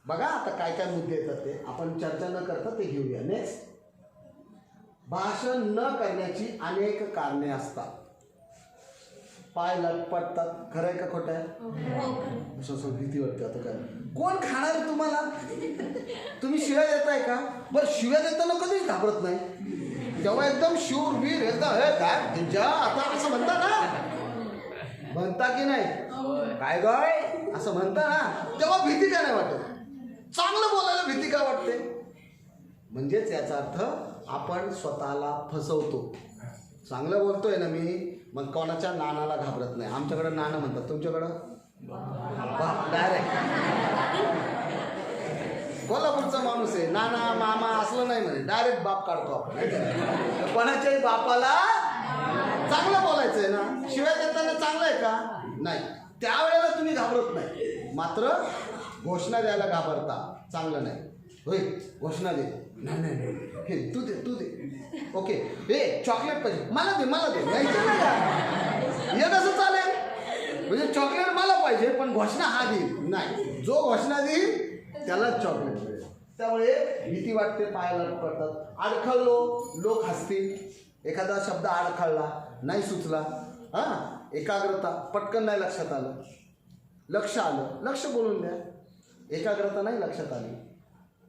बघा, आता काय काय मुद्दे येतात ते आपण चर्चा न करता ते घेऊया. नेक्स्ट. भाषण न करण्याची अनेक कारणे असतात. पाय लटपटतात, खरं आहे का खोटं आहे? असं भीती वाटते. आता काय कोण खाणार आहे तुम्हाला? तुम्ही शिव्या देताय का? बरं, शिव्या देताना कधीच घाबरत नाही. तेव्हा एकदम शूरवीर एकदम हे काय तुझ्या आता असं म्हणता ना, म्हणता की नाही? काय गाय असं म्हणता ना, तेव्हा भीती का नाही वाटत? चांगलं बोलायला भीती का वाटते? म्हणजेच याचा अर्थ आपण स्वतःला फसवतो. चांगलं बोलतोय ना मी, मग कोणाच्या नानाला घाबरत नाही. आमच्याकडं नाना म्हणतात, तुमच्याकडं डायरेक्ट. कोल्हापूरचा माणूस आहे, नाना मामा असलं नाही म्हणे, डायरेक्ट बाप काढतो आपण. कोणाच्याही बापाला चांगलं बोलायचं आहे ना. शिवाय देताना चांगलं आहे का? नाही. त्यावेळेला तुम्ही घाबरत नाही, मात्र घोषणा द्यायला घाबरता. चांगलं नाही. होय, घोषणा दे. नाही नाही नाही, हे तू दे, तू दे. ओके, हे चॉकलेट पाहिजे, मला दे, मला दे. नाही हे कसं चालेल? म्हणजे चॉकलेट मला पाहिजे पण घोषणा हा देईल. नाही, जो घोषणा देईल त्यालाच चॉकलेट मिळेल. त्यामुळे भीती वाटते, पायाला पडतात. अडखळलो, लोक हसतील. एखादा शब्द अडखळला, नाही सुचला, एकाग्रता, पटकन नाही लक्षात आलं, लक्ष आलं, लक्ष बोलून द्या. एकाग्रता नाही लक्षात आली.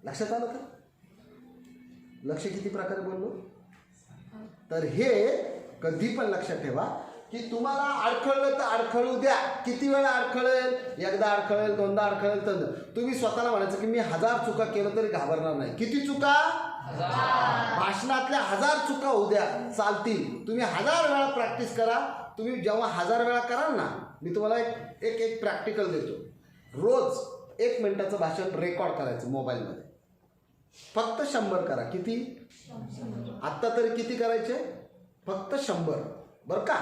लक्षात आलं का? लक्ष किती प्रकारे बोललो? तर हे कधी पण लक्षात ठेवा की तुम्हाला अडखळलं तर अडखळू द्या. किती वेळा अडखळेल? एकदा अडखळेल, दोनदा अडखळेल. तर तुम्ही स्वतःला म्हणायचं की मी 1000 चुका केलं तरी घाबरणार नाही. किती चुका? 1000. भाषणातल्या 1000 चुका होऊ द्या, चालतील. तुम्ही 1000 वेळा प्रॅक्टिस करा. तुम्ही जेव्हा 1000 वेळा कराल ना, मी तुम्हाला एक प्रॅक्टिकल देतो. रोज 1 मिनिटाचं भाषण रेकॉर्ड करायचं मोबाईलमध्ये. फक्त 100 करा. किती? आत्ता तरी किती करायचे? फक्त 100. बरं का?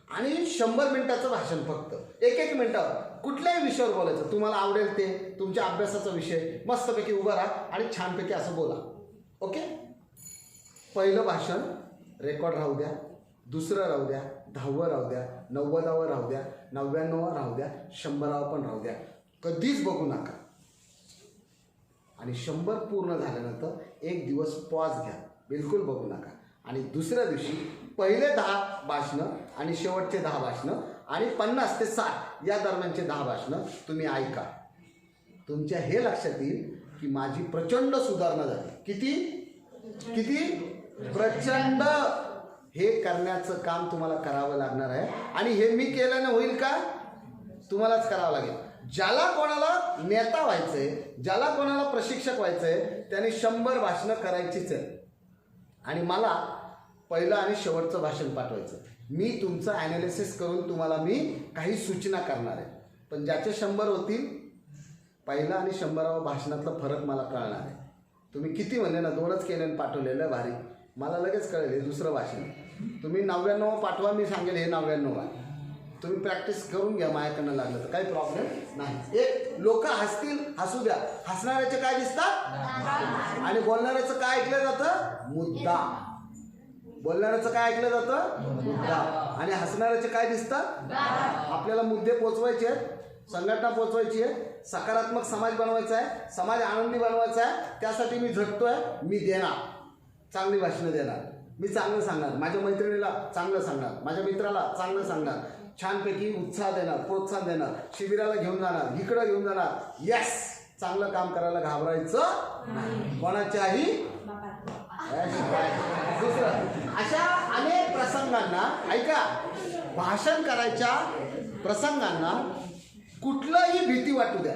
आणि 100 मिनिटाचं भाषण फक्त 1 मिनिटावर. कुठल्याही विषयावर बोलायचं, तुम्हाला आवडेल ते, तुमच्या अभ्यासाचा विषय, मस्तपैकी उभं राहा आणि छानपैकी असं बोला. ओके. पहिलं भाषण रेकॉर्ड राहू द्या, दुसरं राहू द्या, 10वं राहू द्या, 90वं राहू द्या, 99वं राहू द्या, 100वं पण राहू द्या. कधीच बघू नका. आणि 100 पूर्ण झाल्यानंतर एक दिवस पॉज घ्या, बिलकुल बघू नका. आणि दुसऱ्या दिवशी पहिले 10 भाषणं आणि शेवटचे 10 भाषणं आणि 50 ते 60 या दरम्यानचे 10 भाषणं तुम्ही ऐका. तुमच्या हे लक्षात येईल की माझी प्रचंड सुधारणा झाली. किती किती प्रचंड. हे करण्याचं काम तुम्हाला करावं लागणार आहे. आणि हे मी केल्यानं होईल का? तुम्हालाच करावं लागेल. ज्याला कोणाला नेता व्हायचंय, ज्याला कोणाला प्रशिक्षक व्हायचंय, त्याने 100 भाषणं करायचीच आहे. आणि मला पहिलं आणि शेवटचं भाषण पाठवायचं. मी तुमचं ॲनालिसिस करून तुम्हाला मी काही सूचना करणार आहे. पण ज्याचे 100 होतील, पहिलं आणि 100वं भाषणातला फरक मला कळणार आहे. तुम्ही किती म्हणले ना 2च केले आणि पाठवलेलं भारी, मला लगेच कळेल हे दुसरं भाषण. तुम्ही 99 पाठवा, मी सांगेल हे 99 आहे. तुम्ही प्रॅक्टिस करून घ्या, माझ्याकडनं लागलं तर काही प्रॉब्लेम नाही. एक लोक हसतील, हसू द्या. हसणाऱ्याचे काय दिसतात आणि बोलणाऱ्याचं काय ऐकलं जातं? मुद्दा. बोलणाऱ्याचं काय ऐकलं जातं? मुद्दा. आणि हसणाऱ्याचे काय दिसतात? आपल्याला मुद्दे पोचवायचे आहेत, संघटना पोचवायची आहे, सकारात्मक समाज बनवायचा आहे, समाज आनंदी बनवायचा आहे. त्यासाठी मी झटतोय. मी देणार, चांगली भाषणं देणार, मी चांगलं सांगणार, माझ्या मैत्रिणीला चांगलं सांगणार, माझ्या मित्राला चांगलं सांगणार, छानपैकी उत्साह देणार, प्रोत्साहन देणार, शिबिराला घेऊन जाणार, इकडं घेऊन जाणार. यस, चांगलं काम करायला घाबरायचं नाही कोणाच्याही. दुसरं, अशा अनेक प्रसंगांना ऐका, भाषण करायच्या प्रसंगांना कुठलंही भीती वाटू द्या,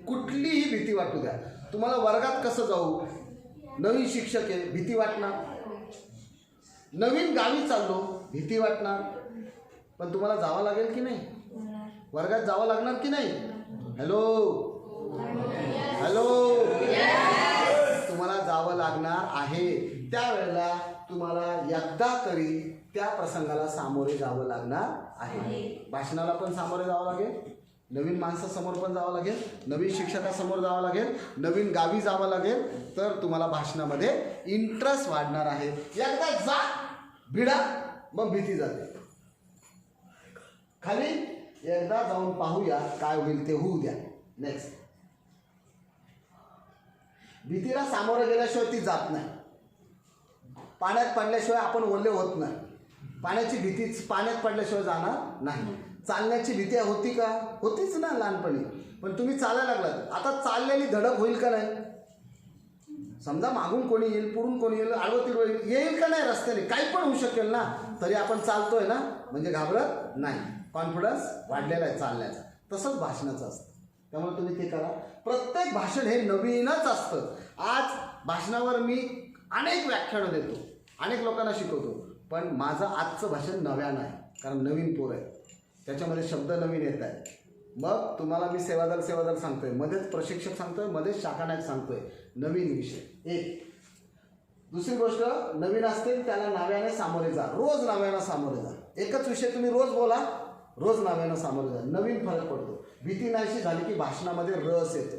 कुठलीही भीती वाटू द्या. तुम्हाला वर्गात कसं जाऊ, नवीन शिक्षक आहे भीती वाटणार, नवीन गावी चाललो भीती वाटणार, पण तुम्हाला जावं लागेल की नाही? वर्गात जावं लागणार की नाही? हॅलो हॅलो, तुम्हाला जावं लागणार आहे. त्यावेळेला तुम्हाला एकदा तरी त्या प्रसंगाला सामोरे जावं लागणार आहे. भाषणाला पण सामोरे जावं लागेल, नवीन माणसासमोर पण जावं लागेल, नवीन शिक्षकासमोर जावं लागेल, नवीन गावी जावं लागेल. तर तुम्हाला भाषणामध्ये इंटरेस्ट वाढणार आहे. एकदा जा, भिडा, मग भीती जाते. खाली एकदा जाऊन पाहूया काय होईल ते होऊ द्या. नेक्स्ट, भीतीला सामोरं गेल्याशिवाय ती जात नाही. पाण्यात पडल्याशिवाय आपण ओले होत नाही. पाण्याची भीती पाण्यात पडल्याशिवाय जाणार नाही. चालण्याची भीती होती का? होतीच ना लहानपणी. पण तुम्ही चालायला लागलात, आता चाललेली धडक होईल का नाही? समजा मागून कोणी येईल, पुढून कोणी येईल, आडवं तिरवं येईल का नाही रस्त्याने, काही पण होऊ शकेल ना, तरी आपण चालतोय ना, म्हणजे घाबरत नाही. कॉन्फिडन्स वाढलेला आहे चालण्याचा. तसंच भाषणाचं असतं. त्यामुळे तुम्ही ते करा. प्रत्येक भाषण हे नवीनच असतं. आज भाषणावर मी अनेक व्याख्यानं देतो, अनेक लोकांना शिकवतो, पण माझं आजचं भाषण नव्यानं आहे, कारण नवीन पोर आहे, त्याच्यामध्ये शब्द नवीन येत आहेत. मग तुम्हाला मी सेवादल सांगतोय, मध्येच प्रशिक्षक सांगतोय, मध्येच शाखा नायक सांगतोय, नवीन विषय. एक दुसरी गोष्ट, नवीन असतील त्याला नव्याने सामोरे जा, रोज नव्यानं सामोरे जा. एकच विषय तुम्ही रोज बोला, रोज नव्यानं सामोरे जा, नवीन फरक पडतो. भीती नाहीशी झाली की भाषणामध्ये रस येतो.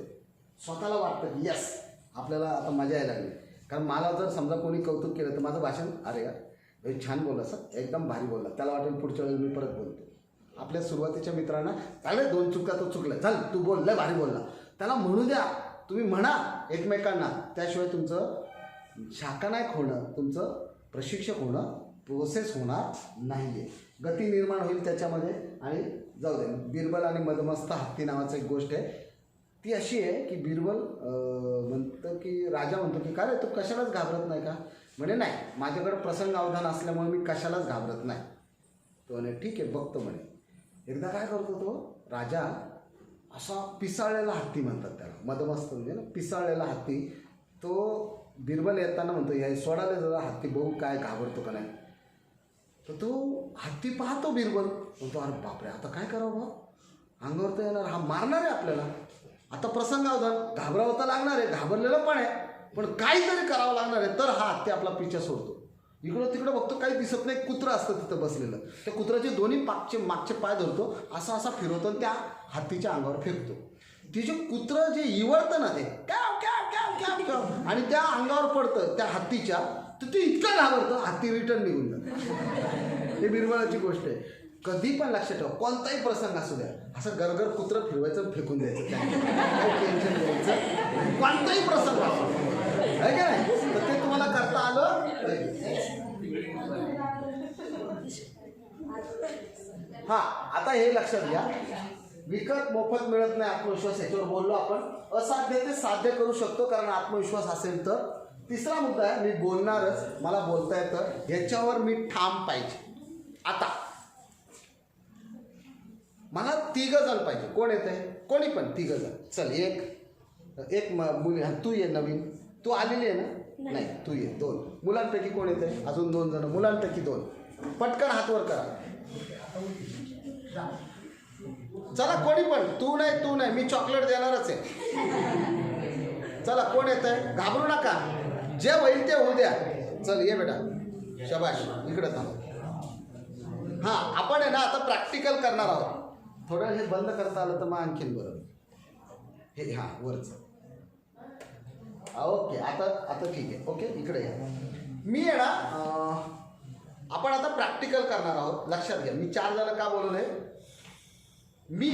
स्वतःला वाटतं की यस, आपल्याला आता मजा यायला लागली. कारण मला जर समजा कोणी कौतुक केलं तर माझं भाषण, अरे यार छान बोलला सर, एकदम भारी बोलला, त्याला वाटेल पुढच्या वेळेस मी परत बोलतो. आपल्या सुरुवातीच्या मित्रांना चालेल 2 चुका तो चुकला, चल तू बोल, लय भारी बोलला, त्याला म्हणू द्या. तुम्ही म्हणा एकमेकांना, त्याशिवाय तुमचं शाखा नायक होणं, तुमचं प्रशिक्षक होणं प्रोसेस होणार नाही आहे. गती निर्माण होईल त्याच्यामध्ये. आणि जाऊ दे, बिरबल आणि मदमस्त हत्ती नावाचं एक गोष्ट आहे. ती अशी आहे की बिरबल म्हणतं की, राजा म्हणतो की का रे तू कशालाच घाबरत नाही का? म्हणे नाही, माझ्याकडं प्रसंग अवधान असल्यामुळे मी कशालाच घाबरत नाही. तो म्हणे ठीक आहे बघतो म्हणे. एकदा काय करतो तो राजा, असा पिसाळलेला हत्ती म्हणतात त्याला, मदमस्त म्हणजे ना पिसाळलेला हत्ती. तो बिरबल येताना म्हणतो या सोडायला जरा हत्ती बघू काय घाबरतो का नाही. तर तो हत्ती पाहतो बिरबल, म्हणतो अरे बापरे आता काय करावं बा, अंगावर तर येणार, हा मारणार आहे आपल्याला, आता प्रसंग अवधान, घाबरावं तर लागणार आहे, घाबरलेलं पण आहे, पण काहीतरी करावं लागणार आहे. तर हा हत्ती आपला पिछा सोडतो. इकडं तिकडं बघतो काही दिसत नाही, कुत्रं असतं तिथं बसलेलं. त्या कुत्र्याचे दोन्ही मागचे पाय धरतो, असा फिरवतो आणि त्या हत्तीच्या अंगावर फेकतो. तिचे कुत्रं जे इवळतं ना ते कॅव कॅव कॅव कॅव कॅव आणि त्या अंगावर पडतं त्या हत्तीच्या, तर ते इतकं घाबरतं हत्ती रिटर्न निघून जातं. हे बिरबलाची गोष्ट आहे. कधी पण लक्षात ठेवा, कोणताही प्रसंग असू द्या, असं गरगर कुत्रं फिरवायचं फेकून द्यायचं, काही टेन्शन घ्यायचं. कोणताही प्रसंग असू आहे का नाही, तर ते तुम्हाला करता आलं. हा, आता हे लक्षात घ्या, विकत मोफत मिळत नाही आत्मविश्वास, याच्यावर बोललो आपण. असाध्य ते साध्य करू शकतो कारण आत्मविश्वास असेल तर. तिसरा मुद्दा आहे, मी बोलणारच, मला बोलता येतं, ह्याच्यावर मी ठाम पाहिजे. आता मला 3 जण पाहिजे. कोण येत आहे? कोणी पण 3 जण. चल, एक मुली, तू ये नवीन, तू आलेली आहे ना? नाही, तू ये. 2 मुलांपैकी कोण येत आहे? अजून 2 जण. मुलांपैकी 2. पटकन हात वर करा. चला, कोणी पण. तू नाही, मी चॉकलेट देणारच आहे. चला, कोण येत आहे? घाबरू नका, जे होईल ते होऊ द्या. चल, ये बेटा, शबाश, इकडं थांब. हां, आपण आहे ना आता प्रॅक्टिकल करणार आहोत. थोडं हे बंद करता आलं तर मग आणखीन बरं. हे हां, वरचं. ओके, आता ठीक आहे. ओके, इकडे या. मी आहे ना, आपण आता प्रॅक्टिकल करणार आहोत. लक्षात घ्या, मी 4 जण का बोलवले? मी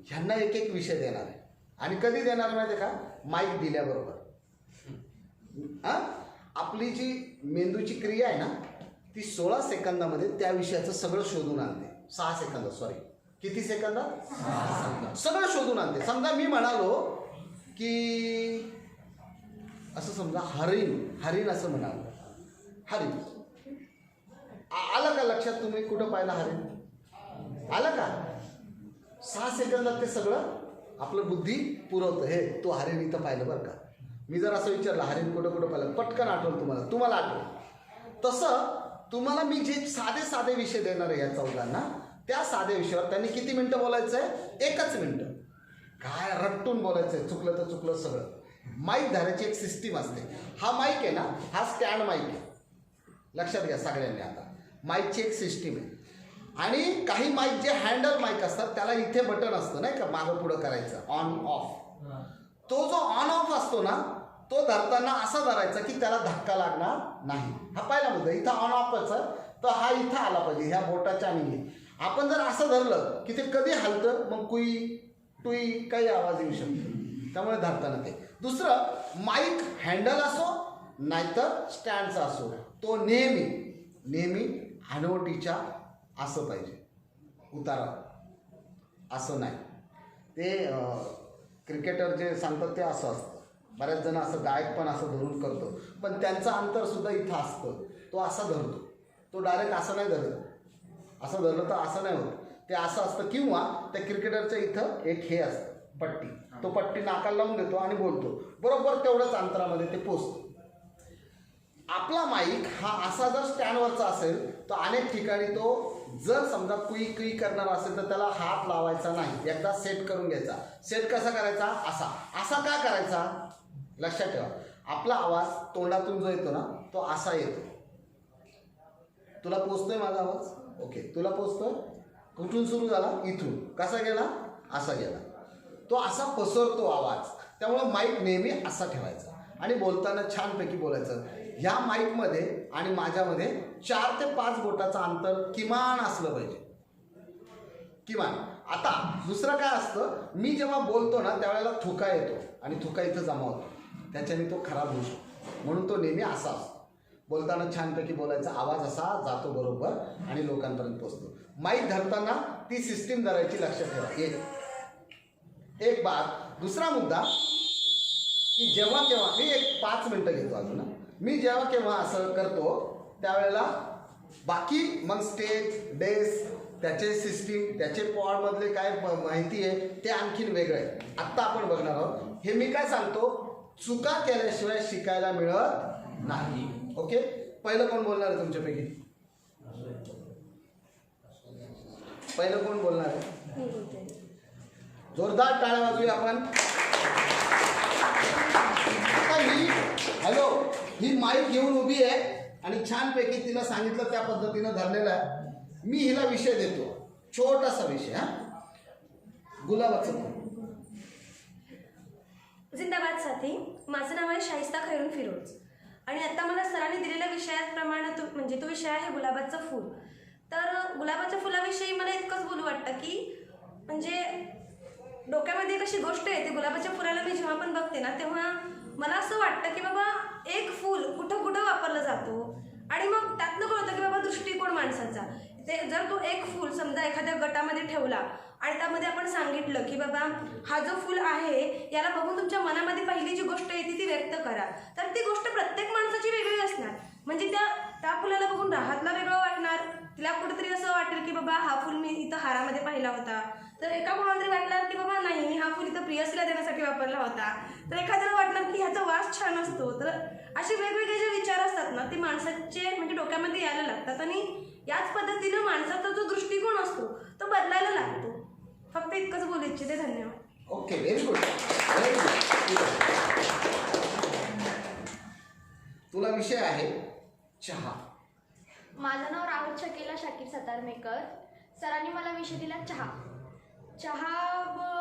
ह्यांना एक विषय देणार आहे. आणि कधी देणार माहिती आहे का? माईक दिल्याबरोबर. हां, आपली जी मेंदूची क्रिया आहे ना, ती 16 सेकंदामध्ये त्या विषयाचं सगळं शोधून आणते. 6 सेकंद, सॉरी, किती सेकंद? 6 सगळं शोधून आणते. समजा मी म्हणालो की असं, समजा हरिण असं म्हणालो. हरिण आलं का लक्षात? तुम्ही कुठं पाहिलं हरिण? आलं का? 6 सेकंदात ते सगळं आपलं बुद्धी पुरवतं. हे तो हरिण इथं पाहिलं बरं का. मी जर असं विचारलं हरिण कुठं पाहिलं, पटकन आठवलं तुम्हाला आठवलं. तसं तुम्हाला मी जे साधे विषय देणार आहे या 14 त्या साध्या विषयावर त्यांनी किती मिनटं बोलायचं आहे? 1च मिनटं. काय रट्टून बोलायचं आहे, चुकलं तर चुकलं सगळं. माईक धरायची एक सिस्टीम असते. हा माईक आहे ना, हा स्टँड माईक आहे. लक्षात घ्या सगळ्यांनी. आता माईकची एक सिस्टीम आहे. आणि काही माईक जे हँडल माईक असतात त्याला इथे बटन असतं नाही का, मागं पुढं करायचं, ऑन ऑफ. तो जो ऑन ऑफ असतो ना, तो धरताना असा धरायचा की त्याला धक्का लागणार नाही. हा पहिला मुद्दा. इथं ऑन ऑफच आहे, तर हा इथं आला पाहिजे ह्या बोटाच्या. आणि आपण जर असं धरलं की ते कधी हलतं, मग कुई टुई काही आवाज येऊ शकतो. त्यामुळे धरताना ते. दुसरं, माईक हँडल असो नाहीतर स्टँडचा असो, तो नेहमी हनवटीच्या असं पाहिजे, उतारा असं नाही. ते क्रिकेटर जे सांगतात ते असं असतं. बऱ्याच जण असं गायक पण असं धरून करतो, पण त्यांचं अंतरसुद्धा इथं असतं. तो असा धरतो, तो डायरेक्ट असं नाही धरत. असं धरलं तर असं नाही होत, ते असं असतं. किंवा त्या क्रिकेटरच्या इथं एक हे असतं, पट्टी. तो पट्टी नाकाला लावून देतो आणि बोलतो, बरोबर तेवढंच अंतरामध्ये ते पोचतो. आपला माईक हा असा जर स्टँडवरचा असेल तर अनेक ठिकाणी तो जर समजा कुई करणार असेल तर त्याला हात लावायचा नाही. एकदा सेट करून घ्यायचा. सेट कसा करायचा? असा का करायचा? लक्षात ठेवा, आपला आवाज तोंडातून जो येतो ना, तो असा येतो. तुला पोचतोय माझा आवाज? ओके, तुला पोचतोय. कुठून सुरू झाला? इथून. कसा गेला? असा गेला. तो असा पसरतो आवाज. त्यामुळे माईक नेहमी असा ठेवायचा आणि बोलताना छानपैकी बोलायचं. ह्या माईकमध्ये आणि माझ्यामध्ये 4 ते 5 बोटाचं अंतर किमान असलं पाहिजे, किमान. आता दुसरं काय असतं, मी जेव्हा बोलतो ना त्यावेळेला थुका येतो आणि थुका इथं जमा होतो, त्याच्याने तो खराब होऊ शकतो. म्हणून तो नेहमी असा असतो. बोलताना छानपैकी बोलायचा, आवाज असा जातो बरोबर आणि लोकांपर्यंत पोचतो. माईक धरताना ती सिस्टीम धरायची, लक्षात ठेवा. एक बात. दुसरा मुद्दा की जेव्हा केव्हा मी 5 मिनटं घेतो अजून. मी जेव्हा केव्हा असं करतो त्यावेळेला बाकी मग स्टेज, डेस्क, त्याचे सिस्टीम, त्याचे पॉडमधले काय माहिती आहे ते आणखीन वेगळं आहे. आत्ता आपण बघणार आहोत. हे मी काय सांगतो, चुका केल्याशिवाय शिकायला मिळत नाही. ओके, पहिलं कोण बोलणार आहे तुमच्यापैकी? पहिलं कोण बोलणार आहे? जोरदार टाळ्या वाजूया आपण. आता ही माईक घेऊन उभी आहे आणि छानपैकी तिनं सांगितलं त्या पद्धतीनं धरलेलं आहे. मी हिला विषय देतो, छोटासा विषय. गुलाबाचं फुल. जिंदाबाद साथी. माझं नाव आहे शाहिस्ता खैरून फिरोज आणि आता मला सरांनी दिलेल्या विषयाप्रमाणे तो विषय आहे गुलाबाचं फूल. तर गुलाबाच्या फुलाविषयी मला इतकंच बोलू वाटतं की म्हणजे डोक्यामध्ये एक अशी गोष्ट येते, गुलाबाच्या फुलाला मी जेव्हा पण बघते ना तेव्हा मला असं वाटतं की बाबा एक फूल कुठं कुठं वापरलं जातो आणि मग त्यातनं कळतं की बाबा दृष्टिकोन माणसाचा. ते जर तो एक फूल समजा एखाद्या गटामध्ये ठेवला आणि त्यामध्ये आपण सांगितलं की बाबा हा जो फूल आहे याला बघून तुमच्या मनामध्ये पहिली जी गोष्ट येते ती व्यक्त करा, तर ती गोष्ट प्रत्येक माणसाची वेगळी असणार. म्हणजे त्या फुलाला बघून राहातला वेगळं वाटणार, तिला कुठेतरी असं वाटेल की बाबा हा फूल मी इथं हारामध्ये पाहिला होता, तर एका कोणाला तरी वाटणार की बाबा नाही मी हा फूल इथं प्रियसीला देण्यासाठी वापरला होता, तर एखाद्याला वाटणार की ह्याचा वास छान असतो. तर असे वेगवेगळे जे विचार असतात ना ते माणसाचे म्हणजे डोक्यामध्ये यायला लागतात आणि याच पद्धतीनं माणसाचा जो दृष्टिकोन असतो तो बदलायला लागतो. फक्त इतकंच बोलू इच्छिते. धन्यवाद. Okay, very good, very good. तुला विषय आहे चहा. माझं नाव राहुल शकीला शाकीर सतारमेकर. सरांनी मला विषय दिला चहा.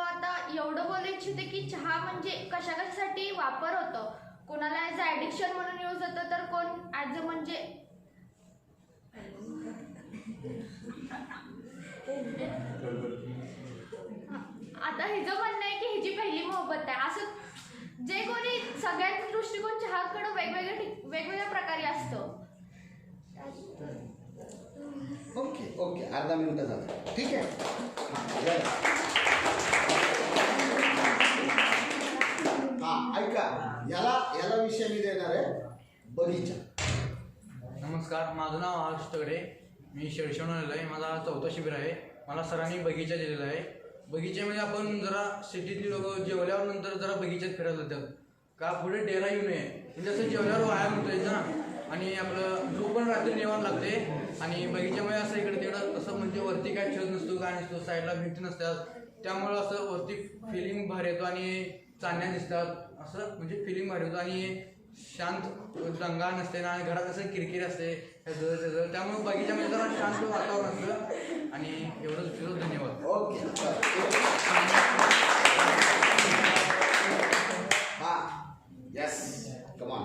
आता एवढं बोलू इच्छिते की चहा म्हणजे कशासाठी वापर होतो. कोणाला ॲज अ ॲडिक्शन म्हणून यूज होतं, तर कोण ॲज अ म्हणजे आता हिचं म्हणणं आहे की हिची पहिली मोहब्बत आहे. असं जे कोणी सगळ्यांचा दृष्टिकोन चहाकडं वेगवेगळ्या प्रकारे असतं. ओके ओके, अर्धा मिनिट झालं, ठीक आहे. हां ऐका, याला विषय मी देणार आहे बगीचा. नमस्कार, माझं नाव हर्ष तगडे. मी शेडशेवून आलेलो आहे. माझा 4था शिबिर आहे. मला सरांनी बगीचा दिलेला आहे. बगीच्यामध्ये आपण जरा सिटीतली लोक जेवल्यावर नंतर जरा बगीच्यात फिरायला जातात का पुढे डेरा येऊ नये, म्हणजे असं जेवल्यावर व्यायाम होतो यायचा ना, आणि आपलं झोप पण रात्री निवांत लागते. आणि बगीच्यामध्ये असं इकडे तिकडं असं म्हणजे वरती काय छत नसतो, काय नसतो, साईडला भिंती नसतात, त्यामुळं असं वरती फिलिंग भारी येतो आणि चांदण्या दिसतात, असं म्हणजे फिलिंग भारी होतं आणि शांत दंगा नसते ना, आणि घरात असं किरकिरी असते त्याचं, त्यामुळे बगीच्यामध्ये जरा शांत वातावरण असतं. आणि एवढंच तुझं धन्यवाद. ओके. हां यस, कमान.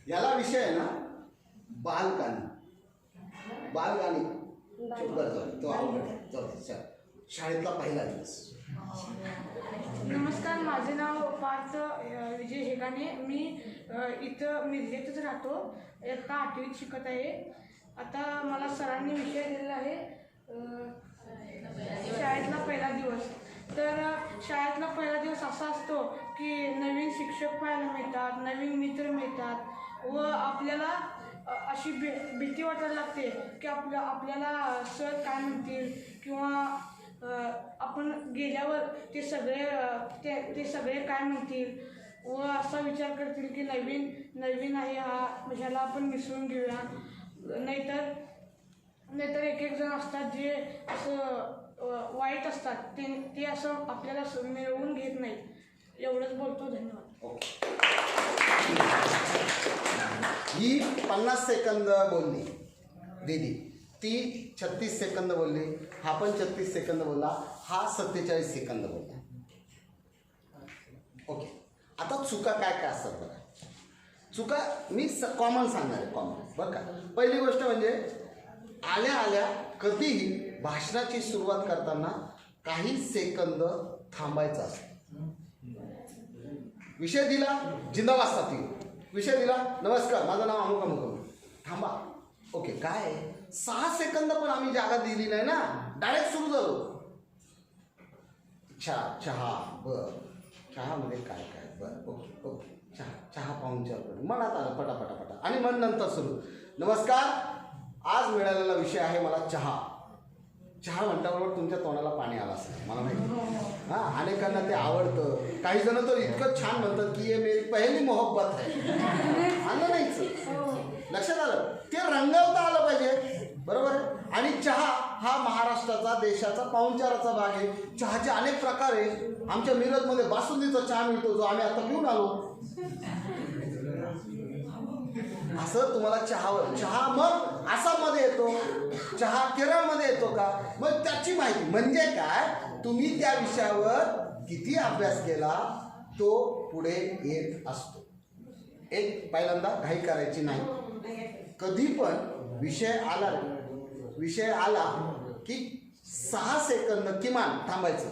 याला विषय आहे ना बालगाणी. तो आवडत शाळेतला पहिला दिवस. नमस्कार, माझे नाव पार्थ विजय हेगाणे. मी इथं मिरजेतच राहतो. इयत्ता 8वीत शिकत आहे. आता मला सरांनी विषय दिलेला आहे शाळेतला पहिला दिवस. तर शाळेतला पहिला दिवस असा असतो की नवीन शिक्षक पाहायला मिळतात, नवीन मित्र मिळतात व आपल्याला अशी भीती वाटायला लागते की आपल्याला सर काय म्हणतील किंवा आपण गेल्यावर ते सगळे काय म्हणतील व असा विचार करतील की नवीन आहे हा, ह्याला आपण मिसळून घेऊया. नाहीतर एक जण असतात जे असं वाईट असतात, ते असं आपल्याला मिळवून घेत नाहीत. एवढंच बोलतो. धन्यवाद. ही 50 सेकंद बोलली दीदी, ती 36 सेकंद बोलली, हा पण 36 सेकंद बोलला, हा 47 सेकंद बोलला. ओके, आता चुका काय काय असतात बघा. चुका मी कॉमन सांगणार आहे, कॉमन बरं का. पहिली गोष्ट म्हणजे आल्या कधीही भाषणाची सुरुवात करताना काही सेकंद थांबायचं असतं. विषय दिला जिंदाबाद साथी, विषय दिला नमस्कार माझं नाव अमुक, थांबा. ओके, काय 6 सेकंद पण आम्ही जागा दिली नाही ना, डायरेक्ट सुरू झालो. चहा चहामध्ये काय बरं, ओके चहा पाहून मनात आलं पटापटा आणि मन नंतर सुरू. नमस्कार, आज मिळालेला विषय आहे मला चहा म्हटल्याबरोबर तुमच्या तोंडाला पाणी आलं असेल मला माहिती. हां, अनेकांना ते आवडतं. काही जण तर इतकं छान म्हणतात की हे मेरी पहिली मोहब्बत आहे. आलं नाहीच, लक्षात आलं. ते रंगवता आलं पाहिजे, बरोबर आहे. आणि चहा हा महाराष्ट्राचा देशाचा पाहुणचाराचा भाग आहे. चहाचे अनेक प्रकार आहे. आमच्या मिरजमध्ये बासुंदीचा चहा मिळतो जो आम्ही आता पिऊन आलो. असं तुम्हाला चहा मग आसाममध्ये येतो, चहा केरळमध्ये येतो का, मग त्याची माहिती म्हणजे काय, तुम्ही त्या विषयावर किती अभ्यास केला तो पुढे येत असतो. एक पहिल्यांदा घाई करायची नाही. कधी पण विषय आला की 6 सेकंद किमान थांबायचं.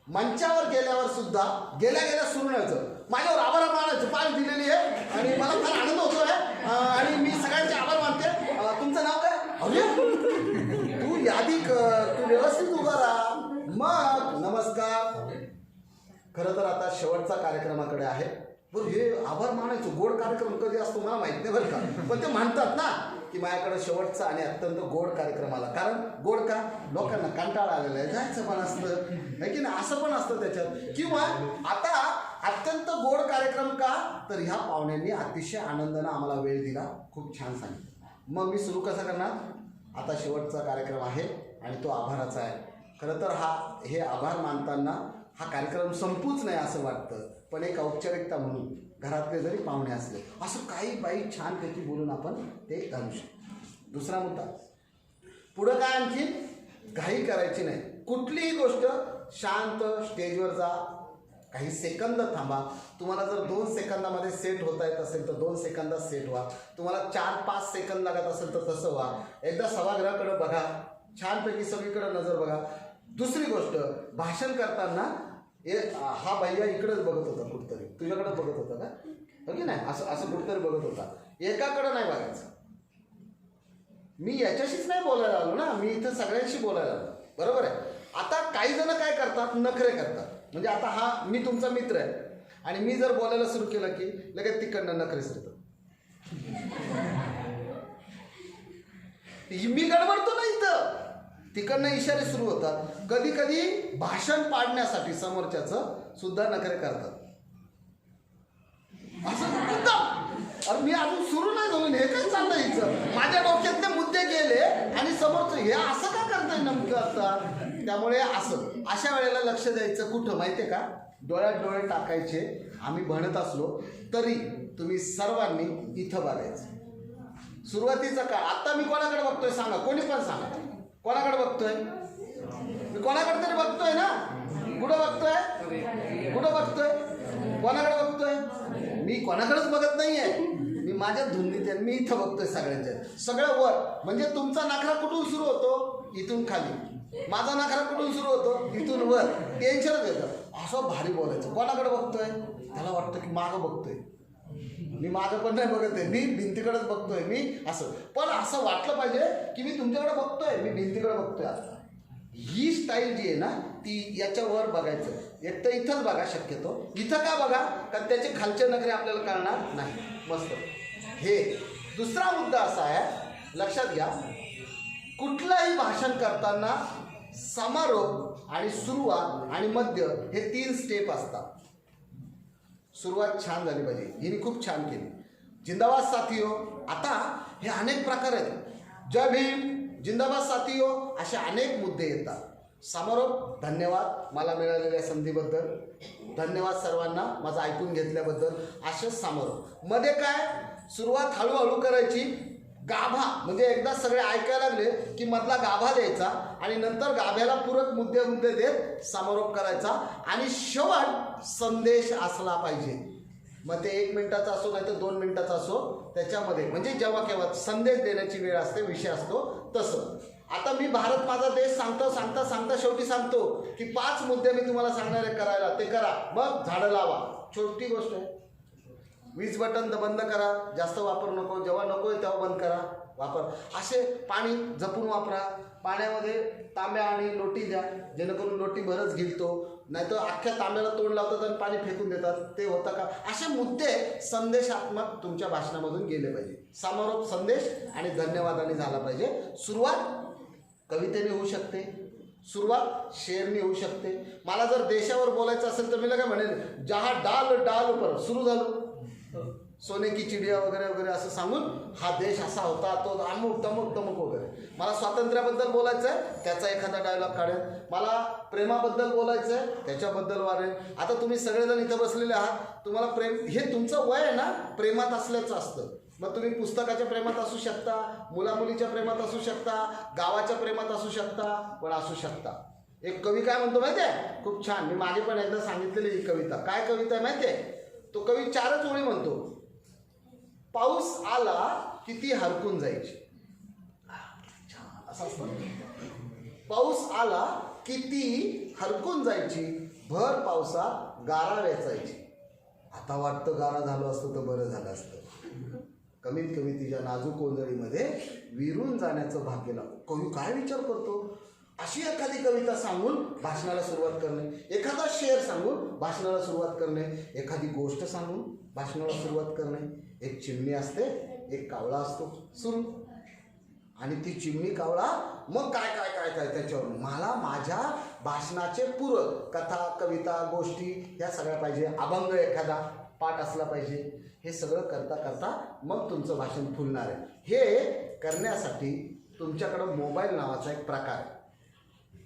मंचावर गेल्यावर सुद्धा गेल्या सुरणायचं, माझ्यावर आभार मानायचं, पाच दिलेली आहे आणि मला फार आनंद होतोय आणि मी सगळ्यांचे आभार मानते. तुमचं नाव काय? अरे तू यादी कर, तू व्यवस्थित उभा राहा, मग नमस्कार. खरं तर आता शेवटचा कार्यक्रमाकडे आहे. बरं, हे आभार मानायचं गोड कार्यक्रम कधी असतो मला माहित नाही बरं का, पण ते म्हणतात ना की माझ्याकडे शेवटचा आणि अत्यंत गोड कार्यक्रम आला. कारण गोड का, लोकांना कंटाळा आलेला आहे, जायचं पण असतं आहे की नाही, असं पण असतं त्याच्यात. किंवा आता अत्यंत गोड कार्यक्रम का, तर ह्या पाहुण्यांनी अतिशय आनंदानं आम्हाला वेळ दिला, खूप छान सांगितलं. मग मी सुरू कसं करणार, आता शेवटचा कार्यक्रम आहे आणि तो आभाराचा आहे. खरं तर हे आभार मानताना हा कार्यक्रम संपूच नाही असं वाटतं, पण एक औपचारिकता म्हणून घरातले जरी पाहुणे असले असं काही बाई छानपैकी बोलून आपण ते घालू शकतो. दुसरा मुद्दा, पुढं काय आणखी घाई करायची नाही. कुठलीही गोष्ट शांत स्टेजवर जा, काही सेकंद थांबा. तुम्हाला जर 2 सेकंदामध्ये सेट होता येत असेल तर 2 सेकंदात सेट व्हा. तुम्हाला 4-5 सेकंद लागत असेल तर तसं व्हा. एकदा सभागृहाकडे बघा, छानपैकी सगळीकडे नजर बघा. दुसरी गोष्ट, भाषण करताना हा भैया इकडेच बघत होता, कुठतरी तुझ्याकडे बघत होता का, हो की नाही, असं कुठतरी बघत होता, एकाकडे नाही बघायचं. मी याच्याशीच नाही बोलायला आलो ना, मी इथं सगळ्यांशी बोलायला आलो, बरोबर आहे. आता काही जण काय करतात, नखरे करतात. म्हणजे आता मी तुमचा मित्र आहे आणि मी जर बोलायला सुरू केलं की लगेच तिकडनं नखरे सुरतात. मी गडबडतो ना इथं, तिकडनं इशारे सुरू होतात. कधी कधी भाषण पाडण्यासाठी समोरच्याचं सुद्धा नखरे करतात. असं अरे मी अजून सुरू नाही झालो, हे काय चाललंय हिचं, माझ्या डोक्यातले मुद्दे गेले आणि समोरचं हे असं का करताय नेमकं आता. त्यामुळे अशा वेळेला लक्ष द्यायचं कुठं माहितीये का, डोळ्यात डोळे टाकायचे. आम्ही म्हणत असलो तरी तुम्ही सर्वांनी इथं बघायचं. सुरुवातीचा काळ, आता मी कोणाकडे बघतोय सांगा, कोणी पण सांगा, कोणाकडे बघतोय, मी कोणाकडे तरी बघतोय ना, कुठं बघतोय, कोणाकडे बघतोय, मी कोणाकडेच बघत नाहीये, मी माझ्या धुंदीत आहे, मी इथं बघतोय सगळ्यांच्या, सगळं वर. म्हणजे तुमचा नखरा कुठून सुरू होतो, इथून खाली, माझा नखरा कुठून सुरू होतो, इथून वर. टेन्शनच येतं. असं भारी बोलायचं. कोणाकडे बघतोय, त्याला वाटतं की मागं बघतोय, मी मागं पण नाही बघत आहे, मी भिंतीकडेच बघतोय, मी असं. पण असं वाटलं पाहिजे की मी तुमच्याकडे बघतोय, मी भिंतीकडे बघतोय. आता ही स्टाईल जी आहे ना, ती याच्यावर बघायचं. एक तर इथंच बघा, शक्यतो इथं का बघा, कारण त्याचे खालचे नखरे आपल्याला कळणार नाही. मस्त. हे दुसरा मुद्दा असा आहे, लक्षात घ्या, कुठलंही भाषण करताना समारोप आणि सुरुवात आणि मध्य हे 3 स्टेप असतात. सुरुवात छान झाली पाहिजे, हिने खूप छान केली. जिंदाबाद साथियो. आता हे अनेक प्रकार आहेत, जय भीम, जिंदाबाद साथियो, असे अनेक मुद्दे येतात. समारोप, धन्यवाद मला मिळालेल्या संधीबद्दल, धन्यवाद सर्वांना माझं ऐकून घेतल्याबद्दल. असेच समारोप. मध्ये काय, सुरुवात हळूहळू करायची. गाभा म्हणजे एकदा सगळे ऐकायला लागले की मधला गाभा द्यायचा आणि नंतर गाभ्याला पूरक मुद्दे देत समारोप करायचा. आणि शेवट संदेश असला पाहिजे. मग ते 1 मिनिटाचा असो नाही तर 2 मिनिटाचा असो, त्याच्यामध्ये म्हणजे जेव्हा केव्हा संदेश देण्याची वेळ असते, विषय असतो तसं. आता मी भारत माझा देश सांगता शेवटी सांगतो की 5 मुद्दे मी तुम्हाला सांगणार आहे करायला, ते करा. मग झाडं लावा, छोटी गोष्ट आहे. वीज बटन बंद करा, जास्त वापर नको, जेव्हा नको आहे तेव्हा बंद करा, वापर. असे पाणी जपून वापरा. पाण्यामध्ये तांब्या आणि लोटी द्या, जेणेकरून लोटी भरच घेईल तो, नाही तर अख्ख्या तांब्याला तोंड लावतात आणि पाणी फेकून देतात, ते होतं का. असे मुद्दे संदेशात्मक तुमच्या भाषणामधून गेले पाहिजे. समारोप संदेश आणि धन्यवादाने झाला पाहिजे. सुरुवात कवितेने होऊ शकते, सुरुवात शेरने होऊ शकते. मला जर देशावर बोलायचं असेल तर मी काय म्हणेन, जहा डाल डाल पर, सुरू झालो, सोने की चिडिया वगैरे वगैरे असं सांगून हा देश असा होता, तो अमुक तमुक तमुक वगैरे. मला स्वातंत्र्याबद्दल बोलायचं आहे, त्याचा एखादा डायलॉग काढेल. मला प्रेमाबद्दल बोलायचं आहे, त्याच्याबद्दल वाढेल. आता तुम्ही सगळेजण इथं बसलेले आहात, तुम्हाला प्रेम, हे तुमचं वय आहे ना, प्रेमात असल्याचं असतं. मग तुम्ही पुस्तकाच्या प्रेमात असू शकता, मुलामुलीच्या प्रेमात असू शकता, गावाच्या प्रेमात असू शकता, पण असू शकता. एक कवी काय म्हणतो माहिती आहे, खूप छान, मी मागे पण एकदा सांगितलेली ही कविता. काय कविता आहे माहिती आहे? तो कवी 4च ओळी म्हणतो, पाऊस आला की ती हरकून जायची. असं असतं, पाऊस आला की ती हरकून जायची, भर पावसात गारा वेचायची. आता वाटतं गारा झालं असतं तर बरं झालं असतं. कमीत कमी तिच्या नाजूक ओंजळीमध्ये विरून जाण्याचं भाग्य लागतं. कवी काय विचार करतो? अशी एखादी कविता सांगून भाषणाला सुरुवात करणे, एखादा शेर सांगून भाषणाला सुरुवात करणे, एखादी गोष्ट सांगून भाषणाला सुरुवात करणे. एक चिमणी असते, एक कावळा असतो, सुरू. आणि ती चिमणी, कावळा, मग काय काय काय काय त्याच्यावर मला माझ्या भाषणाचे पूरक कथा, कविता, गोष्टी ह्या सगळ्या पाहिजे. अभंग एखादा पाठ असला पाहिजे. हे सगळं करता करता मग तुमचं भाषण फुलणार आहे. हे करण्यासाठी तुमच्याकडं मोबाईल नावाचा एक प्रकार आहे.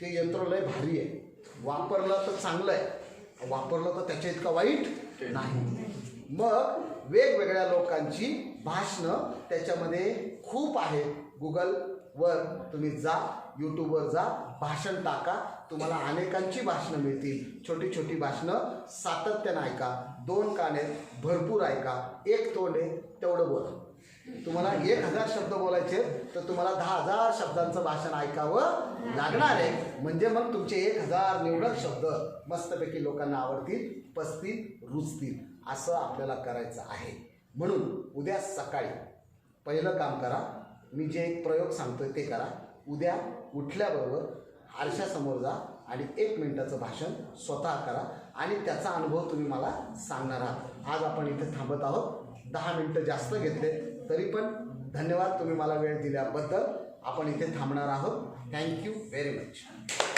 ते यंत्र लय भारी आहे, वापरलं तर चांगलं आहे, वापरलं तर त्याच्या इतका वाईट नाही. मग वेगवेगळ्या लोकांची भाषणं त्याच्यामध्ये खूप आहेत. गुगलवर तुम्ही जा, यूट्यूबवर जा, भाषण टाका, तुम्हाला अनेकांची भाषणं मिळतील. छोटी छोटी भाषणं सातत्यानं ऐका, 2 कान आहेत, भरपूर ऐका, 1 तोंड आहे तेवढं बोला. तुम्हाला 1000 शब्द बोलायचे तर तुम्हाला 10,000 शब्दांचं भाषण ऐकावं लागणार आहे. म्हणजे मग तुमचे 1000 निवडक शब्द मस्तपैकी लोकांना आवडतील, पसतील, रुचतील. असं आपल्याला करायचं आहे. म्हणून उद्या सकाळी पहिलं काम करा, मी जे एक प्रयोग सांगतोय ते करा. उद्या उठल्याबरोबर आरशासमोर जा आणि 1 मिनिटाचं भाषण स्वतः करा आणि त्याचा अनुभव तुम्ही मला सांगणार आहात. आज आपण इथे थांबत आहोत. 10 मिनिटं जास्त घेतले तरी पण धन्यवाद, तुम्ही मला वेळ दिल्याबद्दल. आपण इथे थांबणार आहोत. Thank you very much.